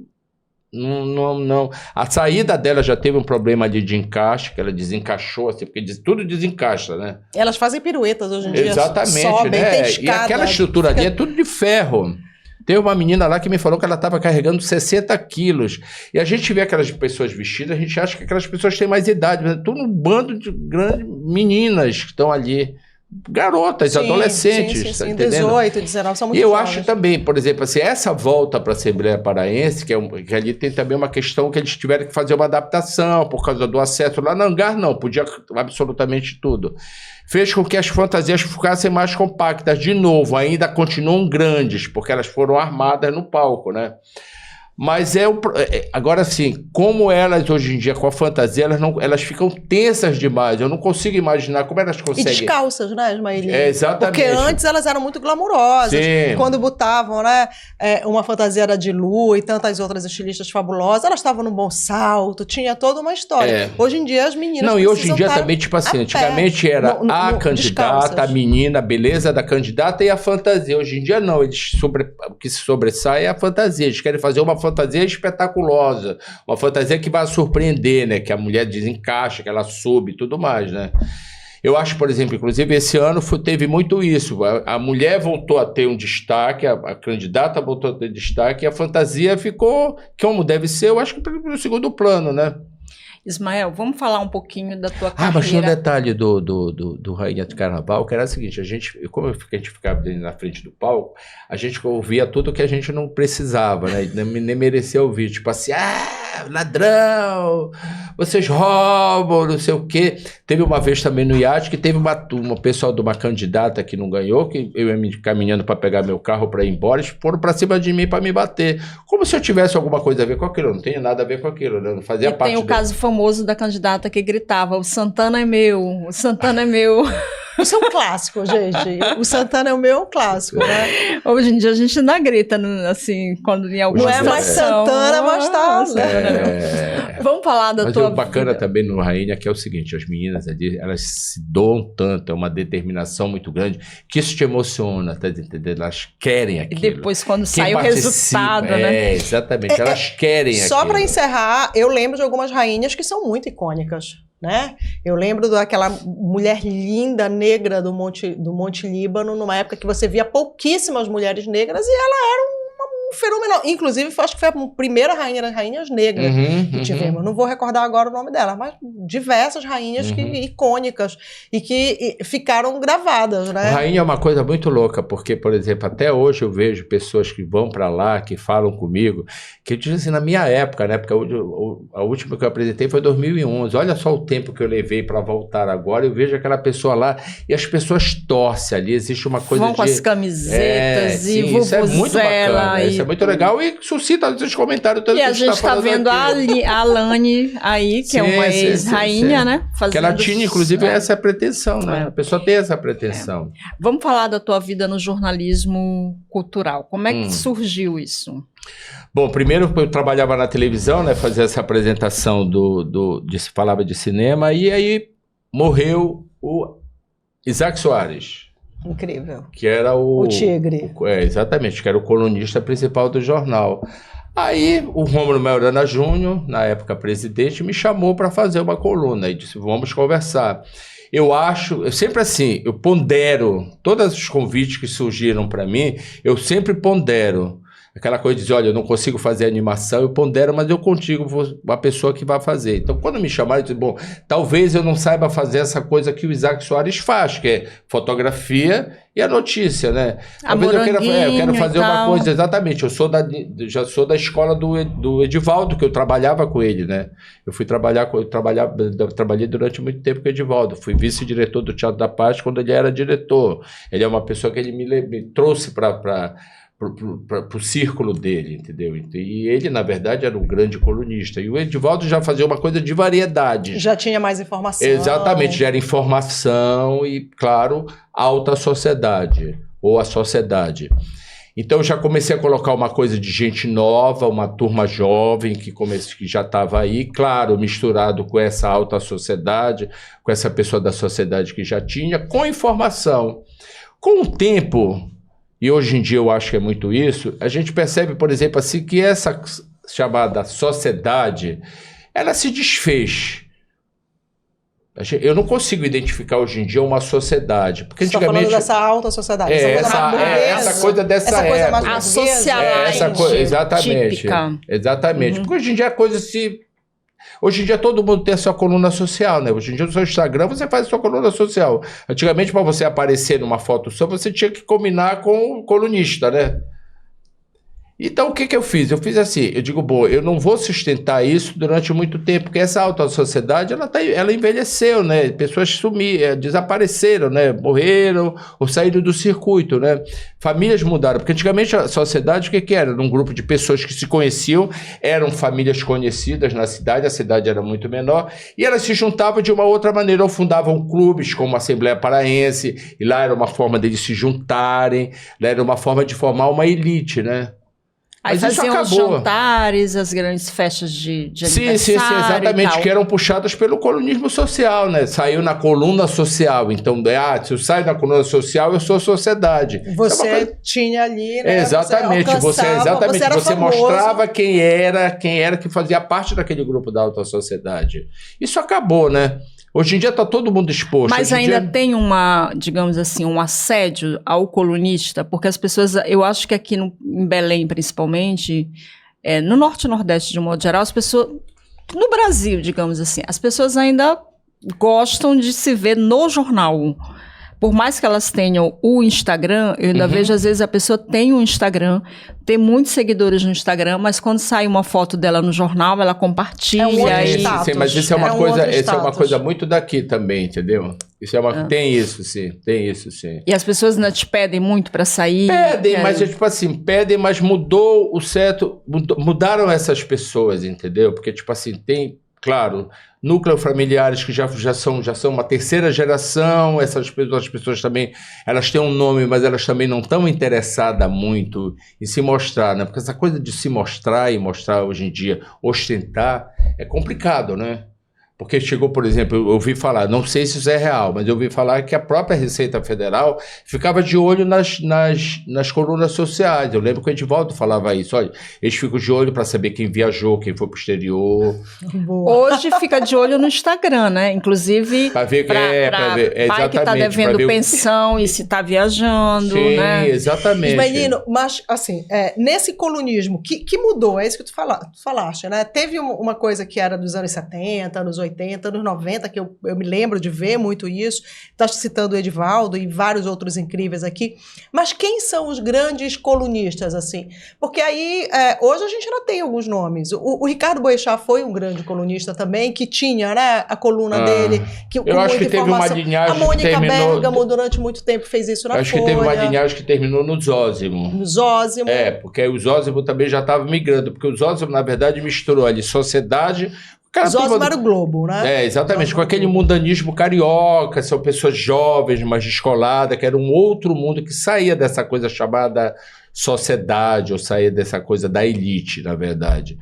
A saída dela já teve um problema ali de encaixe, que ela desencaixou, assim, porque tudo desencaixa, né? Elas fazem piruetas hoje em dia. Exatamente, sobem, né? tem escada, e aquela estrutura ali é tudo de ferro. Tem uma menina lá que me falou que ela estava carregando 60 quilos. E a gente vê aquelas pessoas vestidas, a gente acha que aquelas pessoas têm mais idade, mas é tudo um bando de grandes meninas que estão ali. Garotas, adolescentes, tá entendendo? 18, 19, são muito E eu jovens. acho também, por exemplo, assim, essa volta para a Assembleia Paraense, que ali tem também uma questão que eles tiveram que fazer uma adaptação por causa do acesso lá. Na Hangar não, podia absolutamente tudo. Fez com que as fantasias ficassem mais compactas. De novo, ainda continuam grandes, porque elas foram armadas no palco, né? Mas agora sim, como elas hoje em dia com a fantasia, elas ficam tensas demais. Eu não consigo imaginar como elas conseguem. E descalças, né, Ismaeli? Exatamente. Porque antes elas eram muito glamurosas. Sim. Quando botavam, né, uma fantasia era de Lu e tantas outras estilistas fabulosas, elas estavam num bom salto, tinha toda uma história. Hoje em dia as meninas não, e hoje em dia estar também, tipo assim, antigamente era a candidata, descalças. a menina, a beleza da candidata e a fantasia. Hoje em dia não, o que se sobressai é a fantasia. Eles querem fazer uma fantasia espetaculosa, uma fantasia que vai surpreender, né? Que a mulher desencaixa, que ela sobe e tudo mais, né? Eu acho, por exemplo, inclusive esse ano teve muito isso. A mulher voltou a ter um destaque, a candidata voltou a ter destaque e a fantasia ficou, como deve ser, eu acho que no segundo plano, né? Ismael, vamos falar um pouquinho da tua carreira. Mas tinha um detalhe do Rainha de Carnaval, que era o seguinte, como a gente ficava na frente do palco, a gente ouvia tudo que a gente não precisava, né? Nem merecia ouvir, tipo assim, ladrão, vocês roubam, não sei o quê. Teve uma vez também no iate que teve uma pessoal de uma candidata que não ganhou, que eu ia me caminhando para pegar meu carro para ir embora, eles foram para cima de mim para me bater. Como se eu tivesse alguma coisa a ver com aquilo, não tinha nada a ver com aquilo, né? Não fazia parte tem o caso famoso da candidata que gritava, o Santana é meu, o Santana é meu. Isso é um clássico, gente. O Santana é o meu clássico, né? Hoje em dia a gente ainda grita, assim, quando em alguma não é mais Santana, mas tá. Vamos falar da tua vida. Mas o bacana também no Rainha que é o seguinte, as meninas ali, elas se doam tanto, é uma determinação muito grande, que isso te emociona, tá entendendo? Elas querem aquilo. E depois quando sai o resultado, né? Exatamente, elas querem aquilo. Só para encerrar, eu lembro de algumas rainhas que são muito icônicas. Né? Eu lembro daquela mulher linda, negra do Monte Líbano, numa época que você via pouquíssimas mulheres negras e ela era um fenômeno. Inclusive, acho que foi a primeira rainha das rainhas negras que tivemos. Não vou recordar agora o nome dela, mas diversas rainhas icônicas e que ficaram gravadas. Né? Rainha é uma coisa muito louca, porque, por exemplo, até hoje eu vejo pessoas que vão para lá, que falam comigo, que dizem assim, na minha época, né? Porque a última que eu apresentei foi em 2011. Olha só o tempo que eu levei para voltar agora. Eu vejo aquela pessoa lá e as pessoas torcem ali. Existe uma coisa vão com as camisetas e vuvuzela. Isso é muito bacana. Isso é muito legal e suscita esses comentários. E a gente está vendo a Alane aí, que é uma ex-rainha, né? Que ela tinha, inclusive, essa pretensão, né? A pessoa tem essa pretensão. Vamos falar da tua vida no jornalismo cultural. Como é que surgiu isso? Bom, primeiro eu trabalhava na televisão, né? Fazia essa apresentação falava de cinema, e aí morreu o Isaac Soares. Incrível. Que era o Tigre. Exatamente, que era o colunista principal do jornal. Aí o Rômulo Melrana Júnior, na época presidente, me chamou para fazer uma coluna e disse, vamos conversar. Eu sempre assim, eu pondero, todos os convites que surgiram para mim, eu sempre pondero. Aquela coisa de dizer, olha, eu não consigo fazer animação, eu pondero, mas eu contigo uma pessoa que vai fazer. Então, quando me chamaram, eu disse, bom, talvez eu não saiba fazer essa coisa que o Isaac Soares faz, que é fotografia e a notícia, né? Talvez eu quero fazer uma coisa, exatamente, já sou da escola do Edivaldo, que eu trabalhava com ele, né? Eu trabalhei durante muito tempo com o Edivaldo, fui vice-diretor do Teatro da Paz quando ele era diretor. Ele é uma pessoa que ele me trouxe para o círculo dele, entendeu? E ele, na verdade, era um grande colunista. E o Edivaldo já fazia uma coisa de variedade. Já tinha mais informação. Exatamente, já era informação e, claro, alta sociedade, ou a sociedade. Então eu já comecei a colocar uma coisa de gente nova, uma turma jovem que já estava aí, claro, misturado com essa alta sociedade, com essa pessoa da sociedade que já tinha, com informação. Com o tempo, e hoje em dia eu acho que é muito isso, a gente percebe, por exemplo, assim, que essa chamada sociedade, ela se desfez. Eu não consigo identificar hoje em dia uma sociedade. Porque você antigamente. Você está falando dessa alta sociedade. Essa coisa dessa essa coisa mais a socialite. Exatamente. Típica. Exatamente. Porque hoje em dia a coisa se... Hoje em dia todo mundo tem a sua coluna social, né? Hoje em dia no seu Instagram você faz a sua coluna social. Antigamente, para você aparecer numa foto sua, você tinha que combinar com o colunista, né? Então, o que eu fiz? Eu fiz assim, eu digo, bom, eu não vou sustentar isso durante muito tempo, porque essa alta sociedade, ela envelheceu, né? Pessoas sumiram, desapareceram, né? Morreram ou saíram do circuito, né? Famílias mudaram, porque antigamente a sociedade, o que era? Era um grupo de pessoas que se conheciam, eram famílias conhecidas na cidade, a cidade era muito menor, e elas se juntavam de uma outra maneira, ou fundavam clubes, como a Assembleia Paraense, e lá era uma forma deles se juntarem, lá era uma forma de formar uma elite, né? Aí faziam os jantares, as grandes festas de aniversário. Sim, exatamente, que eram puxadas pelo colunismo social, né? Saiu na coluna social. Então, se eu saio na coluna social, eu sou sociedade. Você tinha ali, né? Exatamente, você mostrava quem era que fazia parte daquele grupo da alta sociedade. Isso acabou, né? Hoje em dia está todo mundo exposto. Mas ainda tem digamos assim, um assédio ao colunista, porque as pessoas, eu acho que aqui em Belém, principalmente, no Norte e Nordeste, de um modo geral, as pessoas, no Brasil, digamos assim, as pessoas ainda gostam de se ver no jornal. Por mais que elas tenham o Instagram, eu ainda vejo, às vezes, a pessoa tem um Instagram, tem muitos seguidores no Instagram, mas quando sai uma foto dela no jornal, ela compartilha. Sim, mas isso é uma coisa muito daqui também, entendeu? Tem isso sim. E as pessoas ainda te pedem muito para sair? Pedem, mas tipo assim, mas mudou o certo, mudaram essas pessoas, entendeu? Porque tipo assim, tem... Claro, núcleos familiares que já são uma terceira geração, essas pessoas também, elas têm um nome, mas elas também não estão interessadas muito em se mostrar, né? Porque essa coisa de se mostrar e mostrar hoje em dia, ostentar, é complicado, né? Porque chegou, por exemplo, eu ouvi falar, não sei se isso é real, mas eu ouvi falar que a própria Receita Federal ficava de olho nas colunas sociais. Eu lembro que o Edivaldo falava isso, olha, eles ficam de olho para saber quem viajou, quem foi para o exterior. Hoje fica de olho no Instagram, né? Inclusive, para ver pai que está devendo pensão e se está viajando, sim, né? Exatamente. Ismaelino, mas assim, nesse colunismo, que mudou? É isso que tu falaste, né? Teve uma coisa que era dos anos 70, anos 80, anos 90, que eu me lembro de ver muito isso. Estás citando o Edivaldo e vários outros incríveis aqui. Mas quem são os grandes colunistas, assim? Porque aí, hoje a gente já tem alguns nomes. O Ricardo Boechat foi um grande colunista também, que tinha, né, a coluna dele. Eu acho que teve uma linhagem. A Mônica Bergamo, durante muito tempo, fez isso na Folha. Acho que teve uma linhagem que terminou no Zósimo. No Zósimo. Porque aí o Zósimo também já estava migrando, porque o Zósimo, na verdade, misturou ali sociedade. Zósimo era o Globo, né? Exatamente, com aquele mundanismo carioca, são pessoas jovens, mais descoladas, que era um outro mundo que saía dessa coisa chamada sociedade, ou saía dessa coisa da elite, na verdade.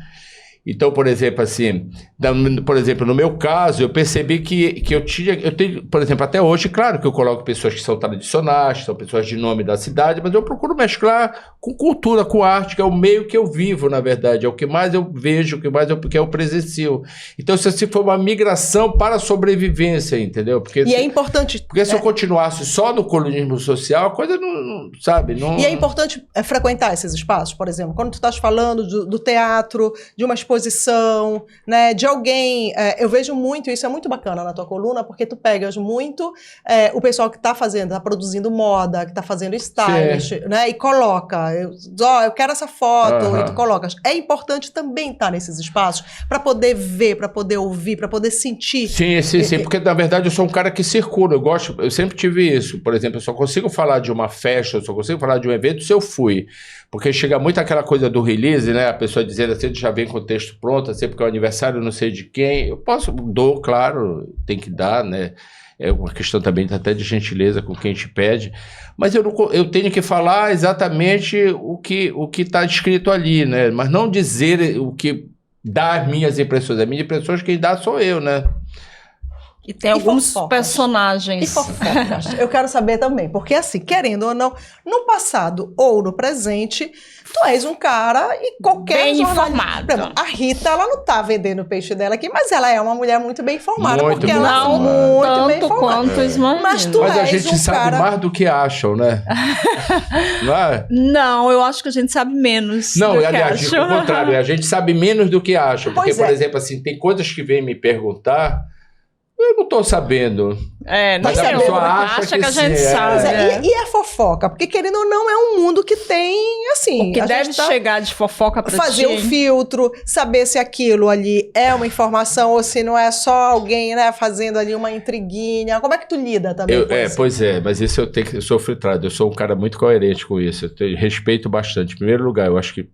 Então, por exemplo, assim, no meu caso, eu percebi que eu tenho, por exemplo, até hoje, claro que eu coloco pessoas que são tradicionais, que são pessoas de nome da cidade, mas eu procuro mesclar com cultura, com arte, que é o meio que eu vivo, na verdade, é o que mais eu vejo, que eu presencio. Então, isso assim, foi uma migração para a sobrevivência, entendeu? É importante... Porque se eu continuasse só no colunismo social, a coisa não sabe? Não... E é importante frequentar esses espaços, por exemplo, quando tu estás falando do teatro, de uma exposição, né, de alguém, eu vejo muito, isso é muito bacana na tua coluna, porque tu pegas muito o pessoal que está produzindo moda, que está fazendo stylist, né, e coloca, eu quero essa foto, e tu colocas. É importante também estar nesses espaços, para poder ver, para poder ouvir, para poder sentir. Sim, porque na verdade eu sou um cara que circula, eu sempre tive isso, por exemplo, eu só consigo falar de uma festa, eu só consigo falar de um evento se eu fui. Porque chega muito aquela coisa do release, né? A pessoa dizendo assim, já vem com o texto pronto, assim, porque é o aniversário não sei de quem. Eu dou, claro, tem que dar, né? É uma questão também até de gentileza com quem te pede. Mas eu tenho que falar exatamente o que está escrito ali, né? Mas não dizer o que dá as minhas impressões. As minhas impressões quem dá sou eu, né? E tem alguns personagens. E fofocas. Eu quero saber também, porque assim, querendo ou não, no passado ou no presente, tu és um cara e qualquer bem jornalista... informado. Por exemplo, a Rita, ela não tá vendendo o peixe dela aqui, mas ela é uma mulher muito bem informada, Muito porque bem ela é informada. muito bem Tanto informada. quanto Ismael. Mas tu Mas a és gente um sabe cara... mais do que acham, né? Não é? Não, eu acho que a gente sabe menos. Não, do que aliás, acha. ao contrário, a gente sabe menos do que acha. Porque, Pois por é. exemplo, assim, tem coisas que vêm me perguntar, eu não estou sabendo. Mas a pessoa acha que a gente que sim, sabe. Pois é, É. e a fofoca? Porque querendo ou não, é um mundo que tem, assim... O que a deve gente tá- chegar de fofoca pra fazer ti. um filtro, saber se aquilo ali é uma informação ou se não é só alguém, né, fazendo ali uma intriguinha. Como é que tu lida também com isso? Pois é, mas isso eu sou filtrado, eu sou um cara muito coerente com isso, respeito bastante. Em primeiro lugar, eu acho que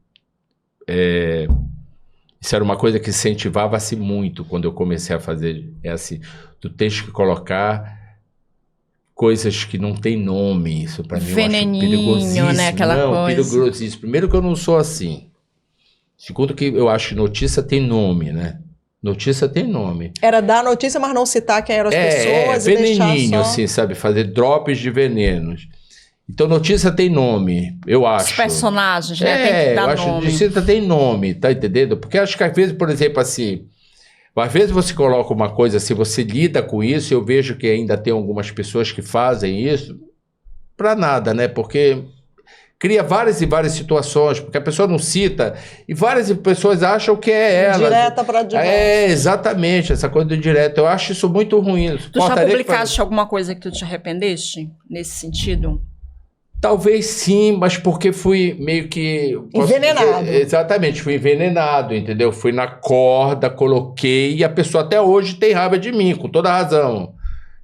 isso era uma coisa que incentivava-se muito quando eu comecei a fazer. É assim, tu tens que colocar coisas que não tem nome. Isso pra mim Veneninho, eu acho perigosíssimo. né, aquela não, coisa. perigosíssimo. Primeiro que eu não sou assim. Segundo que eu acho que notícia tem nome, né? Notícia tem nome. Era dar notícia, mas não citar quem eram as pessoas e veneninho, deixar só... assim, sabe? Fazer drops de venenos. Então, notícia tem nome, eu acho. Os personagens, né? Tem que Eu dar acho que nome. notícia tem nome, tá entendendo? Porque acho que às vezes, por exemplo, assim, às vezes você coloca uma coisa, se você lida com isso, eu vejo que ainda tem algumas pessoas que fazem isso, pra nada, né? Porque cria várias e várias situações, porque a pessoa não cita, e várias pessoas acham que é ela. Direta para diversa. Exatamente, essa coisa do direto. Eu acho isso muito ruim. Tu já publicaste alguma coisa que tu te arrependeste nesse sentido? Talvez sim, mas porque fui meio que... Envenenado. Exatamente, fui envenenado, entendeu? Fui na corda, coloquei, e a pessoa até hoje tem raiva de mim, com toda razão.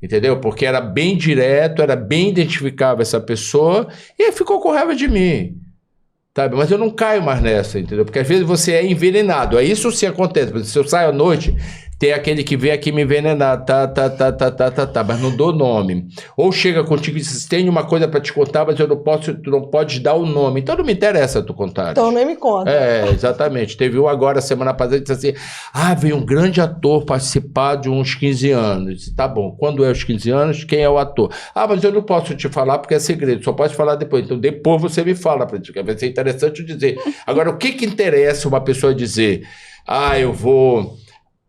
Entendeu? Porque era bem direto, era bem identificável essa pessoa, e ficou com raiva de mim. Sabe? Mas eu não caio mais nessa, entendeu? Porque às vezes você é envenenado. Aí isso sim acontece. Por exemplo, se eu saio à noite, tem aquele que vem aqui me envenenar, mas não dou nome. Ou chega contigo e diz, tem uma coisa para te contar, mas eu não posso, tu não podes dar o nome. Então não me interessa tu contar. Então nem me conta. Exatamente. Teve um agora, semana passada, que disse assim, veio um grande ator participar de uns 15 anos. Eu disse, tá bom, quando é os 15 anos, quem é o ator? Mas eu não posso te falar porque é segredo, só pode falar depois. Então depois você me fala, para ti, que vai ser interessante eu dizer. Agora, o que interessa uma pessoa dizer, eu vou...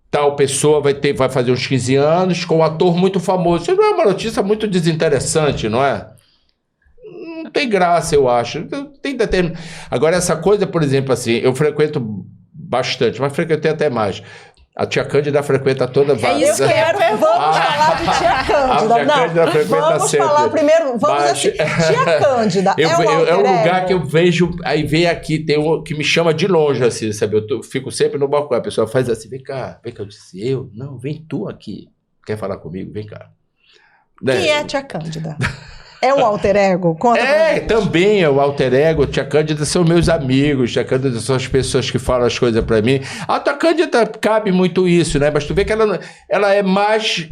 Tal pessoa vai fazer uns 15 anos com um ator muito famoso. Isso não é uma notícia muito desinteressante, não é? Não tem graça, eu acho. Agora, essa coisa, por exemplo, assim, eu frequento bastante, mas frequentei até mais. A tia Cândida frequenta toda É isso que eu quero. Vamos falar de tia Cândida. A tia Cândida frequenta vamos sempre. falar primeiro. Vamos assim. Tia Cândida é um lugar que eu vejo. Aí vem aqui, tem um que me chama de longe, assim, sabe? Eu fico sempre no balcão. A pessoa faz assim: vem cá. Eu disse: Não, vem tu aqui. Quer falar comigo? Vem cá. Quem é a tia Cândida? É o alter ego? Conta também é o alter ego. Tia Cândida são meus amigos. Tia Cândida são as pessoas que falam as coisas pra mim. A tia Cândida cabe muito isso, né? Mas tu vê que ela é mais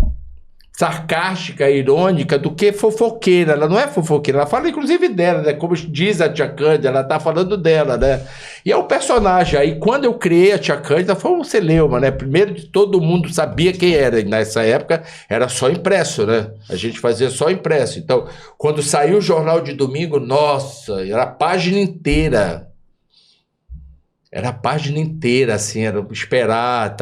sarcástica, irônica do que fofoqueira. Ela não é fofoqueira. Ela fala inclusive dela, né? Como diz a tia Cândida, ela tá falando dela, né? E é um personagem. Aí quando eu criei a tia Cândida, foi um celeuma, né? Primeiro de todo mundo sabia quem era. E nessa época era só impresso, né? A gente fazia só impresso. Então, quando saiu o jornal de domingo, nossa, era a página inteira. Era a página inteira, assim, era esperar,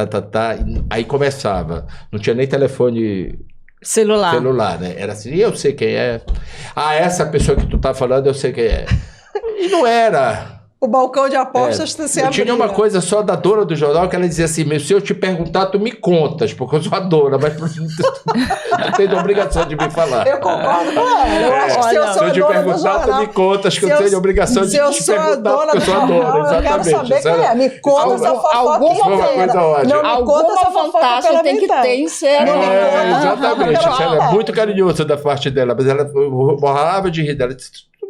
Aí começava. Não tinha nem telefone... Celular, né? Era assim, eu sei quem é. Essa pessoa que tu tá falando, eu sei quem é. E não era. O balcão de apostas se abria. Eu tinha uma coisa só da dona do jornal, que ela dizia assim, se eu te perguntar, tu me contas, porque eu sou a dona, mas tu tem a obrigação de me falar. Eu concordo com ela. Eu acho que se eu sou a dona do jornal... Se eu te perguntar, tu me contas, que eu tenho a obrigação de te perguntar, porque eu sou a dona, exatamente. Eu quero saber quem é. Me conta essa fofoca. Alguma vantagem tem que ter em ser. Exatamente. Ela é muito carinhosa da parte dela, mas ela morrava de rir dela.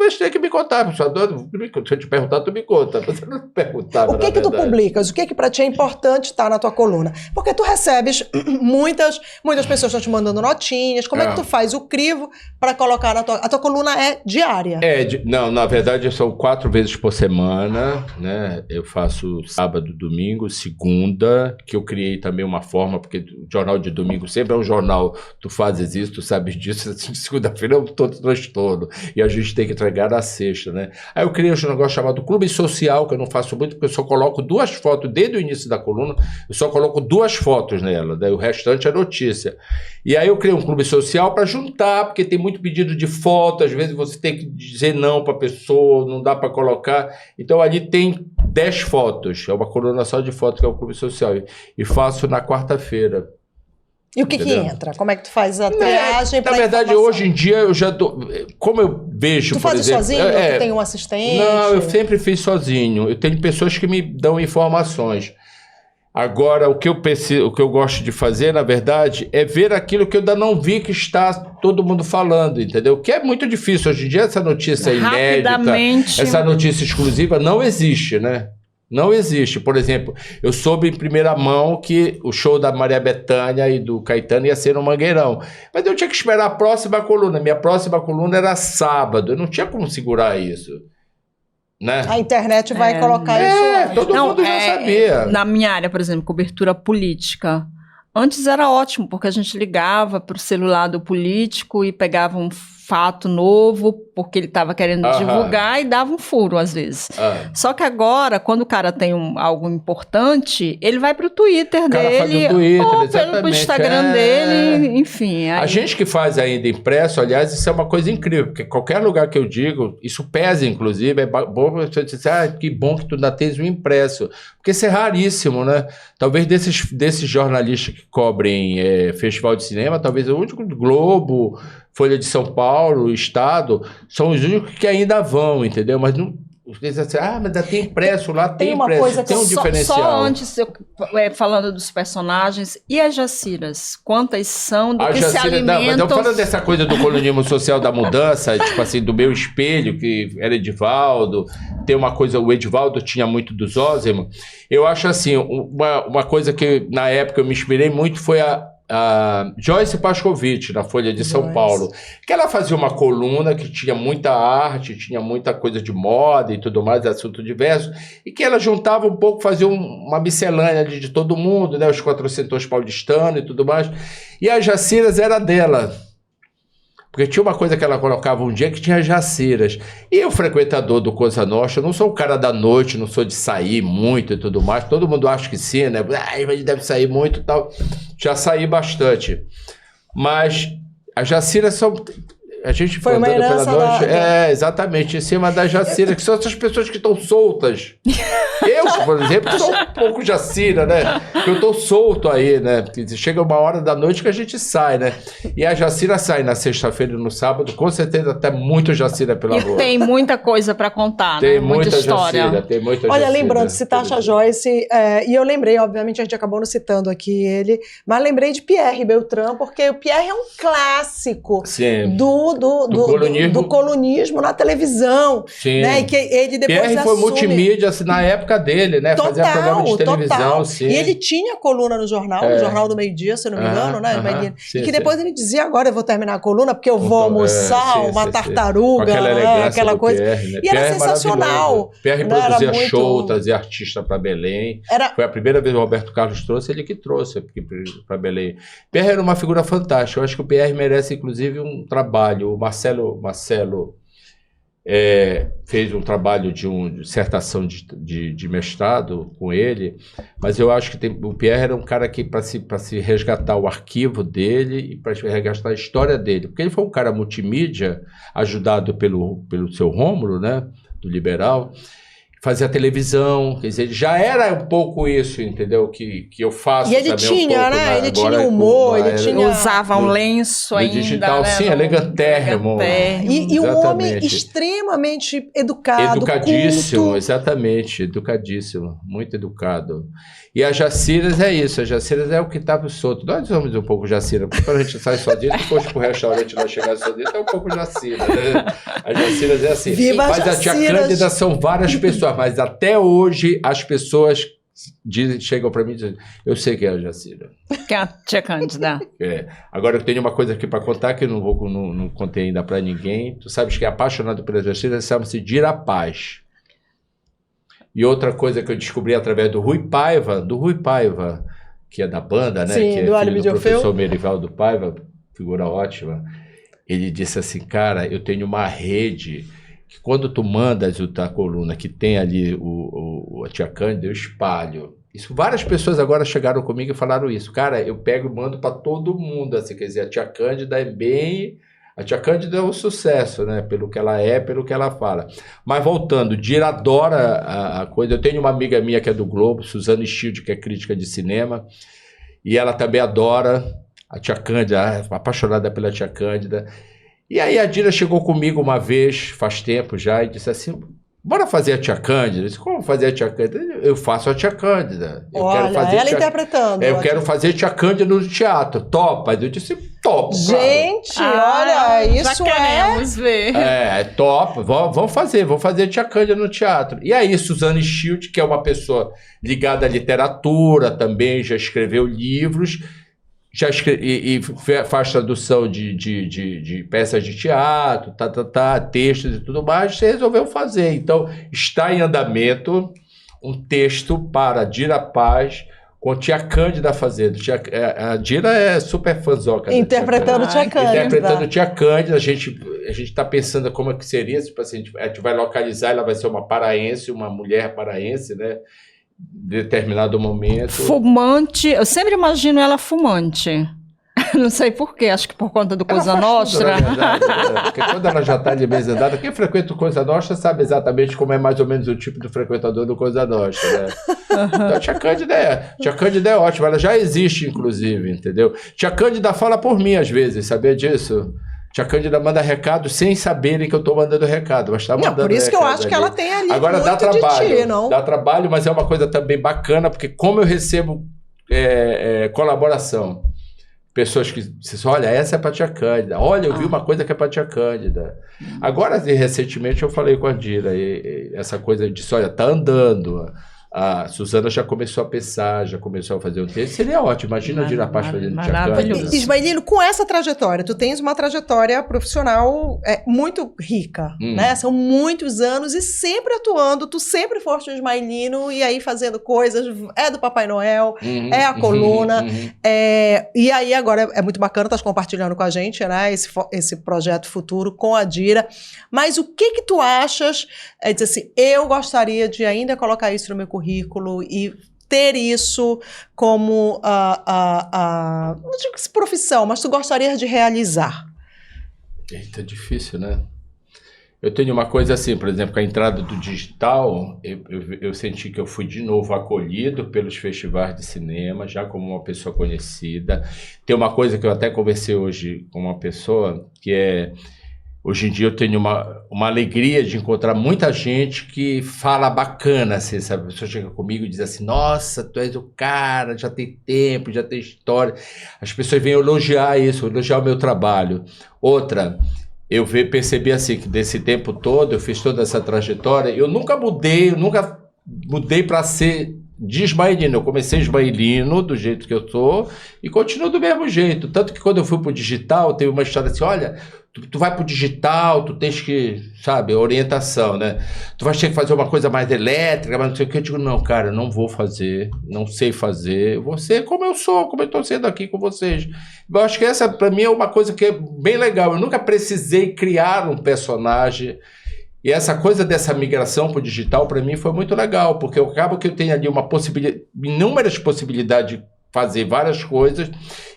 Mas tem que me contar, pessoal. Se eu te perguntar, tu me conta. Você não perguntava, O que tu publicas? O que para ti é importante estar na tua coluna? Porque tu recebes muitas pessoas estão te mandando notinhas. Como é que tu faz o crivo para colocar na tua... A tua coluna é diária? Não, na verdade são 4 vezes por semana, né? Eu faço sábado, domingo, segunda, que eu criei também uma forma, porque o jornal de domingo sempre é um jornal, tu fazes isso, tu sabes disso, segunda-feira é um transtorno, e a gente tem que entregar na sexta, né? Aí eu criei um negócio chamado Clube Social, que eu não faço muito, porque eu só coloco 2 fotos, desde o início da coluna, eu só coloco 2 fotos nela, daí o restante é notícia. E aí eu criei um clube social para juntar, porque tem muito pedido de foto, às vezes você tem que dizer não para a pessoa, não dá para colocar, então ali tem 10 fotos, é uma coluna só de fotos, que é o clube social, e faço na quarta-feira. E o que entra? Como é que tu faz a triagem? Na verdade, hoje em dia, eu já como eu vejo, por exemplo... Tu faz sozinho? Tu tem um assistente? Não, eu sempre fiz sozinho. Eu tenho pessoas que me dão informações. Agora, o que eu gosto de fazer, na verdade, é ver aquilo que eu ainda não vi que está todo mundo falando, entendeu? Que é muito difícil. Hoje em dia, essa notícia inédita, essa notícia exclusiva não existe, né? Não existe. Por exemplo, eu soube em primeira mão que o show da Maria Bethânia e do Caetano ia ser no Mangueirão. Mas eu tinha que esperar a próxima coluna. Minha próxima coluna era sábado. Eu não tinha como segurar isso. Né? A internet vai colocar isso. Todo mundo já sabia. Na minha área, por exemplo, cobertura política. Antes era ótimo, porque a gente ligava para o celular do político e pegava um fato novo, porque ele estava querendo divulgar, e dava um furo, às vezes. Só que agora, quando o cara tem algo importante, ele vai para o Twitter dele, ou pelo Instagram dele, enfim. A gente que faz ainda impresso, aliás, isso é uma coisa incrível, porque qualquer lugar que eu digo, isso pesa, inclusive, é bom você dizer, que bom que tu ainda tens um impresso, porque isso é raríssimo, né? Talvez desses jornalistas que cobrem festival de cinema, talvez o único Globo, Folha de São Paulo, Estado, são os únicos que ainda vão, entendeu? Mas não... Vocês dizem assim, mas ainda tem impresso lá, tem impresso, coisa tem um diferencial. Só antes, falando dos personagens, e as Jaciras? Quantas são, do que se alimentam? Mas eu falando dessa coisa do colonismo social da mudança, tipo assim, do meu espelho, que era Edivaldo, tem uma coisa, o Edivaldo tinha muito do Zósimo, eu acho assim, uma coisa que na época eu me inspirei muito foi a Joyce Pascovitch, na Folha de São Paulo, que ela fazia uma coluna que tinha muita arte, tinha muita coisa de moda e tudo mais, assunto diverso, e que ela juntava um pouco, fazia uma miscelânea de todo mundo, né, os 400 paulistanos e tudo mais, e as Jaciras era dela. Porque tinha uma coisa que ela colocava um dia que tinha Jaciras. E eu, frequentador do Cosa Nostra, não sou o cara da noite, não sou de sair muito e tudo mais. Todo mundo acha que sim, né? Ele deve sair muito e tal. Já saí bastante. Mas as Jaciras são... A gente foi andando pela noite. Exatamente, em cima das Jaciras, que são essas pessoas que estão soltas. Eu, por exemplo, sou um pouco Jacira, né? Porque eu tô solto aí, né? Porque chega uma hora da noite que a gente sai, né? E a Jacira sai na sexta-feira e no sábado, com certeza até muito Jacira pela rua. E tem muita coisa para contar, tem né? Muita história. Jacira, tem muita Olha, Jacira, lembrando, citaste a Joyce, e eu lembrei, obviamente a gente acabou não citando aqui ele, mas lembrei de Pierre Beltrán, porque o Pierre é um clássico do colonismo na televisão. Sim. Né? E que ele depois Pierre foi multimídia assim, na época dele, né? Fazia programa de televisão. Sim. E ele tinha coluna no jornal, no Jornal do Meio-Dia, se eu não me engano, né? Sim, e que depois ele dizia, agora eu vou terminar a coluna porque eu vou almoçar uma tartaruga, aquela elegância aquela coisa. Pierre, né? E era sensacional. Pierre produzia show, trazia artista para Belém. Foi a primeira vez que o Roberto Carlos trouxe, ele que trouxe para Belém. Pierre era uma figura fantástica. Eu acho que o Pierre merece, inclusive, um trabalho. O Marcelo fez um trabalho de dissertação de mestrado com ele, mas eu acho que o Pierre era um cara que, para se resgatar o arquivo dele e para resgatar a história dele, porque ele foi um cara multimídia, ajudado pelo seu Rômulo, né, do Liberal, fazia televisão, quer dizer, já era um pouco isso, entendeu? Que eu faço. E ele também tinha, um pouco, né? Ele agora, tinha humor, ele tinha... Usava um lenço no ainda, digital, né? sim, elegantérrimo. E um homem Exatamente. extremamente educado, Educadíssimo, culto. exatamente, educadíssimo, muito educado. E a Jaciras é isso, a Jaciras é o que estava solto. Nós somos um pouco Jacira, porque quando a gente sai sozinho, depois pro restaurante nós chegar sozinho, é um pouco Jacira, né? A Jaciras é assim. Viva mas a tia Jaciras! Cândida são várias pessoas, mas até hoje as pessoas chegam para mim e dizem, eu sei quem é a Jacira. Que é a tia Cândida. Agora eu tenho uma coisa aqui para contar que eu não contei ainda para ninguém. Tu sabes que é apaixonado pela Jacira, chama-se Dira Paz. E outra coisa que eu descobri através do Rui Paiva, que é da banda, né? Sim, que é do filho do Orfeu. professor Merivaldo Paiva, figura ótima. Ele disse assim, cara, eu tenho uma rede que quando tu mandas a coluna que tem ali a tia Cândida, eu espalho. Isso, várias pessoas agora chegaram comigo e falaram isso. Cara, eu pego e mando para todo mundo. Assim, quer dizer, a tia Cândida é bem... A tia Cândida é um sucesso, né? Pelo que ela é, pelo que ela fala. Mas voltando, Dira adora a coisa. Eu tenho uma amiga minha que é do Globo, Suzana Schild, que é crítica de cinema, e ela também adora a tia Cândida, apaixonada pela tia Cândida. E aí a Dira chegou comigo uma vez, faz tempo já, e disse assim, bora fazer a tia Cândida? Eu disse, como fazer a tia Cândida? Eu faço a tia Cândida. Olha, ela interpretando. Eu quero fazer tia Cândida no teatro. Topa? Eu disse, topa. Gente, olha, isso já queremos ver. Top. Vamos fazer a tia Cândida no teatro. E aí, Suzana Schild, que é uma pessoa ligada à literatura também, já escreveu livros, e faz tradução de peças de teatro, textos e tudo mais, você resolveu fazer. Então, está em andamento um texto para Dira Paz, com tia Cândida fazendo. A Dira é super fãzoca. Interpretando tia Cândida. Interpretando tia Cândida. A gente está pensando como é que seria, tipo assim, a gente vai localizar, ela vai ser uma paraense, uma mulher paraense, né? Determinado momento. Fumante, eu sempre imagino ela fumante. Não sei porquê, acho que por conta do Cosa Nostra. Tudo, na verdade, né? Porque quando ela já está de mesa andada, quem frequenta o Cosa Nostra sabe exatamente como é mais ou menos o tipo do frequentador do Cosa Nostra, né? Então a tia Cândida é ótima, ela já existe, inclusive, entendeu? Tia Cândida fala por mim às vezes, sabia disso? Tia Cândida manda recado sem saberem que eu estou mandando recado, mas está mandando recado. Por isso que eu acho que ela tem ali agora muito dá trabalho, de ti, não? Dá trabalho, mas é uma coisa também bacana, porque como eu recebo colaboração, pessoas que dizem, olha, essa é para tia Cândida, olha, eu vi uma coisa que é para tia Cândida. Agora, recentemente, eu falei com a Dira, essa coisa de, olha, tá andando, a Suzana já começou a pensar, já começou a fazer um texto, seria ótimo, imagina a Dira Paz fazendo tia Cândida. Ismaelino, com essa trajetória, tu tens uma trajetória profissional muito rica, né? São muitos anos e sempre atuando, tu sempre foste um Ismaelino e aí fazendo coisas, do Papai Noel, é a coluna, e aí agora é muito bacana, estás compartilhando com a gente, né, esse projeto futuro com a Dira, mas o que tu achas, dizer assim, eu gostaria de ainda colocar isso no meu currículo e ter isso como não digo que profissão, mas tu gostaria de realizar? Eita, difícil, né? Eu tenho uma coisa assim, por exemplo, com a entrada do digital, eu senti que eu fui de novo acolhido pelos festivais de cinema, já como uma pessoa conhecida. Tem uma coisa que eu até conversei hoje com uma pessoa, que é... Hoje em dia eu tenho uma alegria de encontrar muita gente que fala bacana, assim, sabe? A pessoa chega comigo e diz assim, nossa, tu és o cara, já tem tempo, já tem história. As pessoas vêm elogiar isso, elogiar o meu trabalho. Outra, eu percebi assim, que desse tempo todo, eu fiz toda essa trajetória, eu nunca mudei para ser de ismaelino. Eu comecei ismaelino do jeito que eu sou e continuo do mesmo jeito. Tanto que quando eu fui pro digital, teve uma história assim, olha... Tu vai pro digital, tu tens que, sabe, orientação, né? Tu vai ter que fazer uma coisa mais elétrica, mas não sei o que. Eu digo, não, cara, não vou fazer, não sei fazer. Eu vou ser como eu sou, como eu tô sendo aqui com vocês. Eu acho que essa, pra mim, é uma coisa que é bem legal. Eu nunca precisei criar um personagem. E essa coisa dessa migração pro digital, pra mim, foi muito legal, porque eu acabo que eu tenho ali inúmeras possibilidades fazer várias coisas.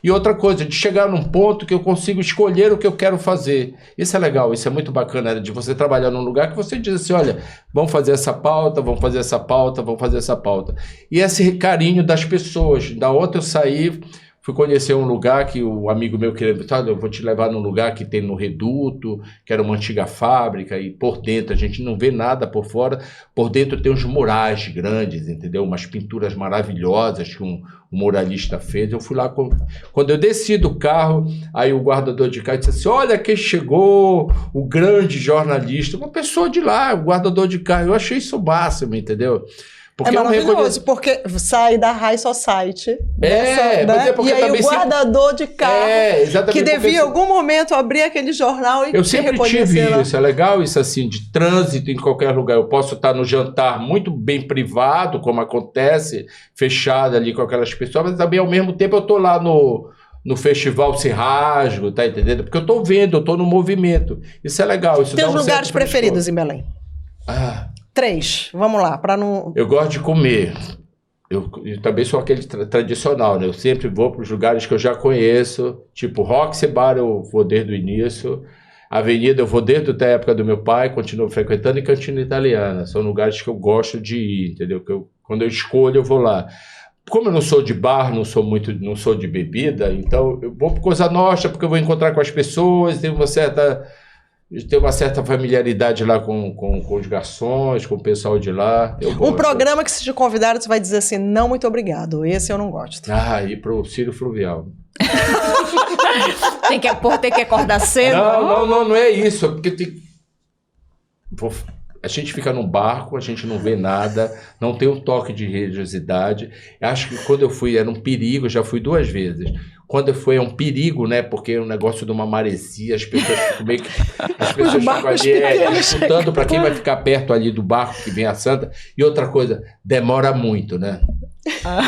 E outra coisa, de chegar num ponto que eu consigo escolher o que eu quero fazer. Isso é legal, isso é muito bacana, de você trabalhar num lugar que você diz assim, olha, vamos fazer essa pauta, vamos fazer essa pauta, vamos fazer essa pauta. E esse carinho das pessoas. Da outra eu saí, fui conhecer um lugar que o amigo meu queria, eu vou te levar num lugar que tem no Reduto, que era uma antiga fábrica, e por dentro a gente não vê nada por fora, por dentro tem uns murais grandes, entendeu? Umas pinturas maravilhosas que um muralista fez. Eu fui lá, quando eu desci do carro, aí o guardador de carro disse assim, olha quem chegou, o grande jornalista, uma pessoa de lá, o guardador de carro. Eu achei isso o máximo, entendeu? Porque é maravilhoso, porque sai da High Society. Né? Porque e aí o guardador de carro, que devia em algum momento abrir aquele jornal e eu sempre tive isso, é legal isso assim, de trânsito em qualquer lugar. Eu posso estar no jantar muito bem privado, como acontece, fechado ali com aquelas pessoas, mas também ao mesmo tempo eu estou lá no festival Se Rasgo, tá entendendo? Porque eu estou vendo, eu estou no movimento. Isso é legal. Isso Tem os lugares preferidos em Belém? 3, vamos lá, para não... Eu gosto de comer. Eu também sou aquele tradicional, né? Eu sempre vou para os lugares que eu já conheço, tipo Roxy Bar eu vou desde o início, Avenida eu vou desde a época do meu pai, continuo frequentando, e Cantina Italiana. São lugares que eu gosto de ir, entendeu? Quando eu escolho, eu vou lá. Como eu não sou de bar, não sou de bebida, então eu vou por Cosa Nostra, porque eu vou encontrar com as pessoas, tem uma certa familiaridade lá com os garçons, com o pessoal de lá. Um programa que se te convidar, você vai dizer assim, não, muito obrigado, esse eu não gosto. Ir pro Círio Fluvial. tem que acordar cedo? Não é isso, porque a gente fica num barco, a gente não vê nada, não tem um toque de religiosidade. Acho que quando eu fui era um perigo, já fui 2 vezes. Quando eu fui é um perigo, né? Porque é um negócio de uma maresia, as pessoas ficam meio que... As pessoas ficam ali disputando para quem vai ficar perto ali do barco que vem a Santa. E outra coisa, demora muito, né?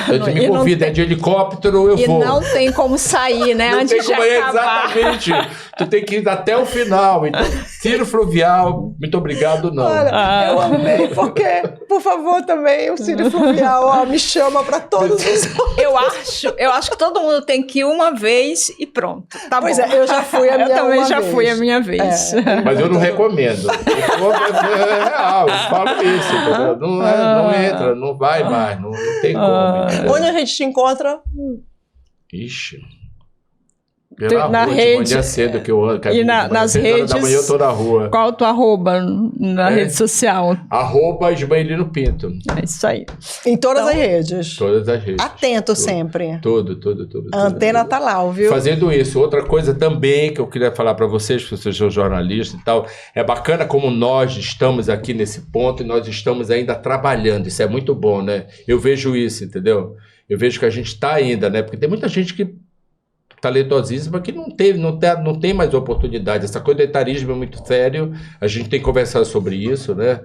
Eu me convido, de helicóptero, eu vou. E não tem como sair, né? Não antes de acabar. Exatamente. Tu tem que ir até o final. Então, Círio Fluvial, muito obrigado, não. Olha, eu amei, porque, por favor, também, o Círio Fluvial me chama para todos os... Eu acho que todo mundo tem que ir uma vez e pronto. Tá pois bom. Eu já fui a minha vez. Eu também já fui a minha vez. Mas eu não recomendo. É real, eu falo isso. Não entra, não vai mais, não tem como. Onde a gente te encontra? Ixi. Pela na rua, rede, de manhã cedo que eu ando. E nas redes. Da manhã eu tô na rua. Qual a tua arroba na rede social? @Ismaelino Pinto. É isso aí. Em todas as redes. Todas as redes. Atento sempre. Tudo. A antena tá lá, viu? Fazendo isso. Outra coisa também que eu queria falar para vocês, que vocês são jornalistas e tal, é bacana como nós estamos aqui nesse ponto e nós estamos ainda trabalhando. Isso é muito bom, né? Eu vejo isso, entendeu? Eu vejo que a gente está ainda, né? Porque tem muita gente que talentosíssima que não tem mais oportunidade. Essa coisa do etarismo é muito sério, a gente tem que conversar sobre isso, né?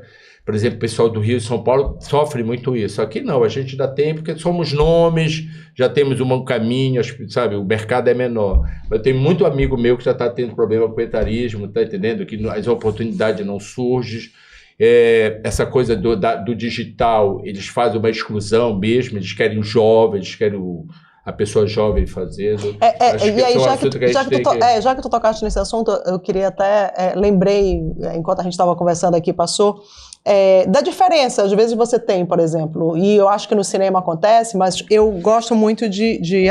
Por exemplo, o pessoal do Rio e São Paulo sofre muito isso. Aqui não, a gente ainda tem, porque somos nomes, já temos um caminho, sabe? O mercado é menor. Mas tem muito amigo meu que já está tendo problema com o etarismo, tá entendendo? Que as oportunidades não surgem. Essa coisa do digital, eles fazem uma exclusão mesmo, eles querem o jovem, eles querem a pessoa jovem fazendo. E aí, já que tu tocaste nesse assunto, eu queria até, lembrei, enquanto a gente estava conversando aqui, passou, da diferença, às vezes você tem, por exemplo, e eu acho que no cinema acontece, mas eu gosto muito de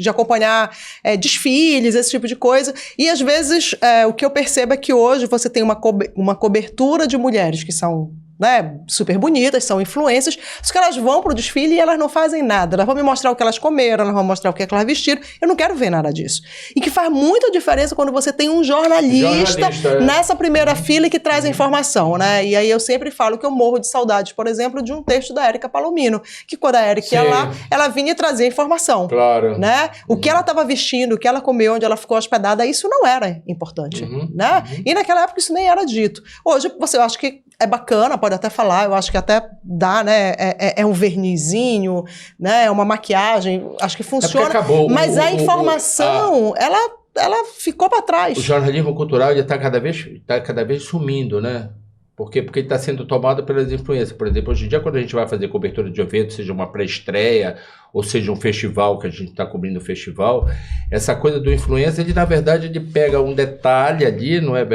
acompanhar desfiles, esse tipo de coisa, e às vezes o que eu percebo é que hoje você tem uma cobertura de mulheres que são, né, super bonitas, são influências, só que elas vão pro desfile e elas não fazem nada. Elas vão me mostrar o que elas comeram, elas vão mostrar o que elas vestiram. Eu não quero ver nada disso. E que faz muita diferença quando você tem um jornalista nessa primeira fila que traz a informação, né? E aí eu sempre falo que eu morro de saudades, por exemplo, de um texto da Érica Palomino, que quando a Érica ia lá, ela vinha e trazia informação. Claro. Né? O que ela estava vestindo, o que ela comeu, onde ela ficou hospedada, isso não era importante. Né? E naquela época isso nem era dito. Hoje, eu acho que é bacana, pode até falar, eu acho que até dá, né? É um vernizinho, né? É uma maquiagem, acho que funciona. Acabou. Mas a informação, ela ficou para trás. O jornalismo cultural está cada vez sumindo, né? Por quê? Porque ele está sendo tomado pelas influências. Por exemplo, hoje em dia, quando a gente vai fazer cobertura de evento, seja uma pré-estreia, ou seja um festival, que a gente está cobrindo o festival, essa coisa do influencer, ele, na verdade, ele pega um detalhe ali, não é?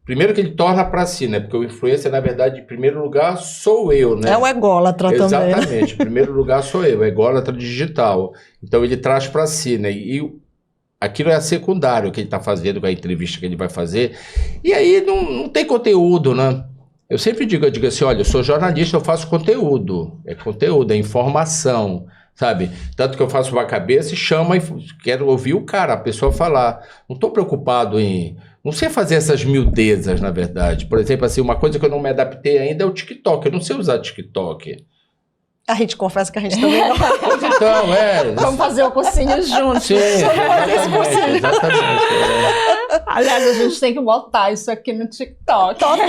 Primeiro que ele torna para si, né? Porque o influencer, na verdade, em primeiro lugar, sou eu, né? É o ególatra também. Exatamente. Em primeiro lugar, sou eu, ególatra digital. Então, ele traz para si, né? E aquilo é secundário que ele está fazendo com a entrevista que ele vai fazer. E aí não tem conteúdo, né? Eu sempre digo assim, olha, eu sou jornalista, eu faço conteúdo. É conteúdo, é informação, sabe? Tanto que eu faço uma cabeça e chamo e quero ouvir o cara, a pessoa falar. Não estou preocupado em... Não sei fazer essas miudezas, na verdade. Por exemplo, assim, uma coisa que eu não me adaptei ainda é o TikTok. Eu não sei usar TikTok. A gente confessa que a gente também não. Então, Vamos fazer o cursinho juntos. Sim, exatamente. Aliás, a gente tem que botar isso aqui no TikTok. Total.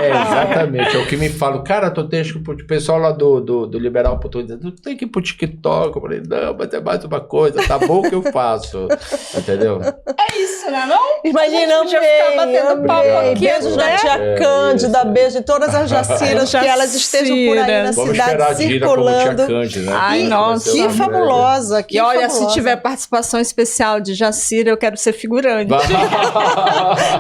Exatamente. É o que me falam. Cara, tu tens que o pessoal lá do Liberal Português, tu tem que ir pro TikTok. Eu falei, não, mas é mais uma coisa. Tá bom que eu faço. Entendeu? É isso, né? Não? Imagina, podia ficar batendo papo aqui, beijos né? da tia Cândida, beijo de todas as Jaciras, que elas estejam por aí na Vamos esperar a cidade Dira como tia circulando. Cândida, né? Ai, nossa. Que fabulosa, que E olha, fabulosa. se tiver participação especial de Jacira, eu quero ser figurante.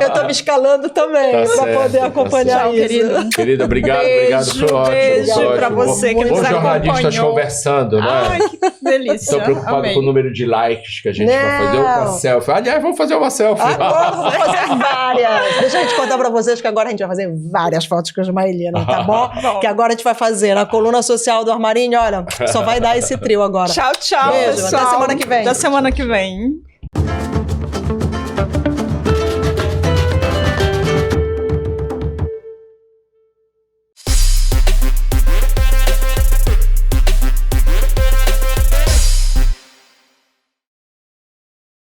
Eu tô me escalando também, Tá pra certo, poder tá acompanhar certo. isso. Querido. Querida, obrigado, Beijo, foi ótimo. beijo foi pra ótimo. você que Bons nos jornalistas acompanhou. conversando, né? Ai, que delícia. Estou preocupado Amei. com o número de likes que a gente vai fazer uma selfie. Aliás, vamos fazer uma selfie. Agora vamos fazer várias. Deixa a gente contar pra vocês que agora a gente vai fazer várias fotos com a Marilena, tá bom? Que agora a gente vai fazer na coluna social do Armarinho, olha, só vai dar esse trio agora. Tchau, tchau, Beijo, pessoal. até semana que vem. Até semana que vem.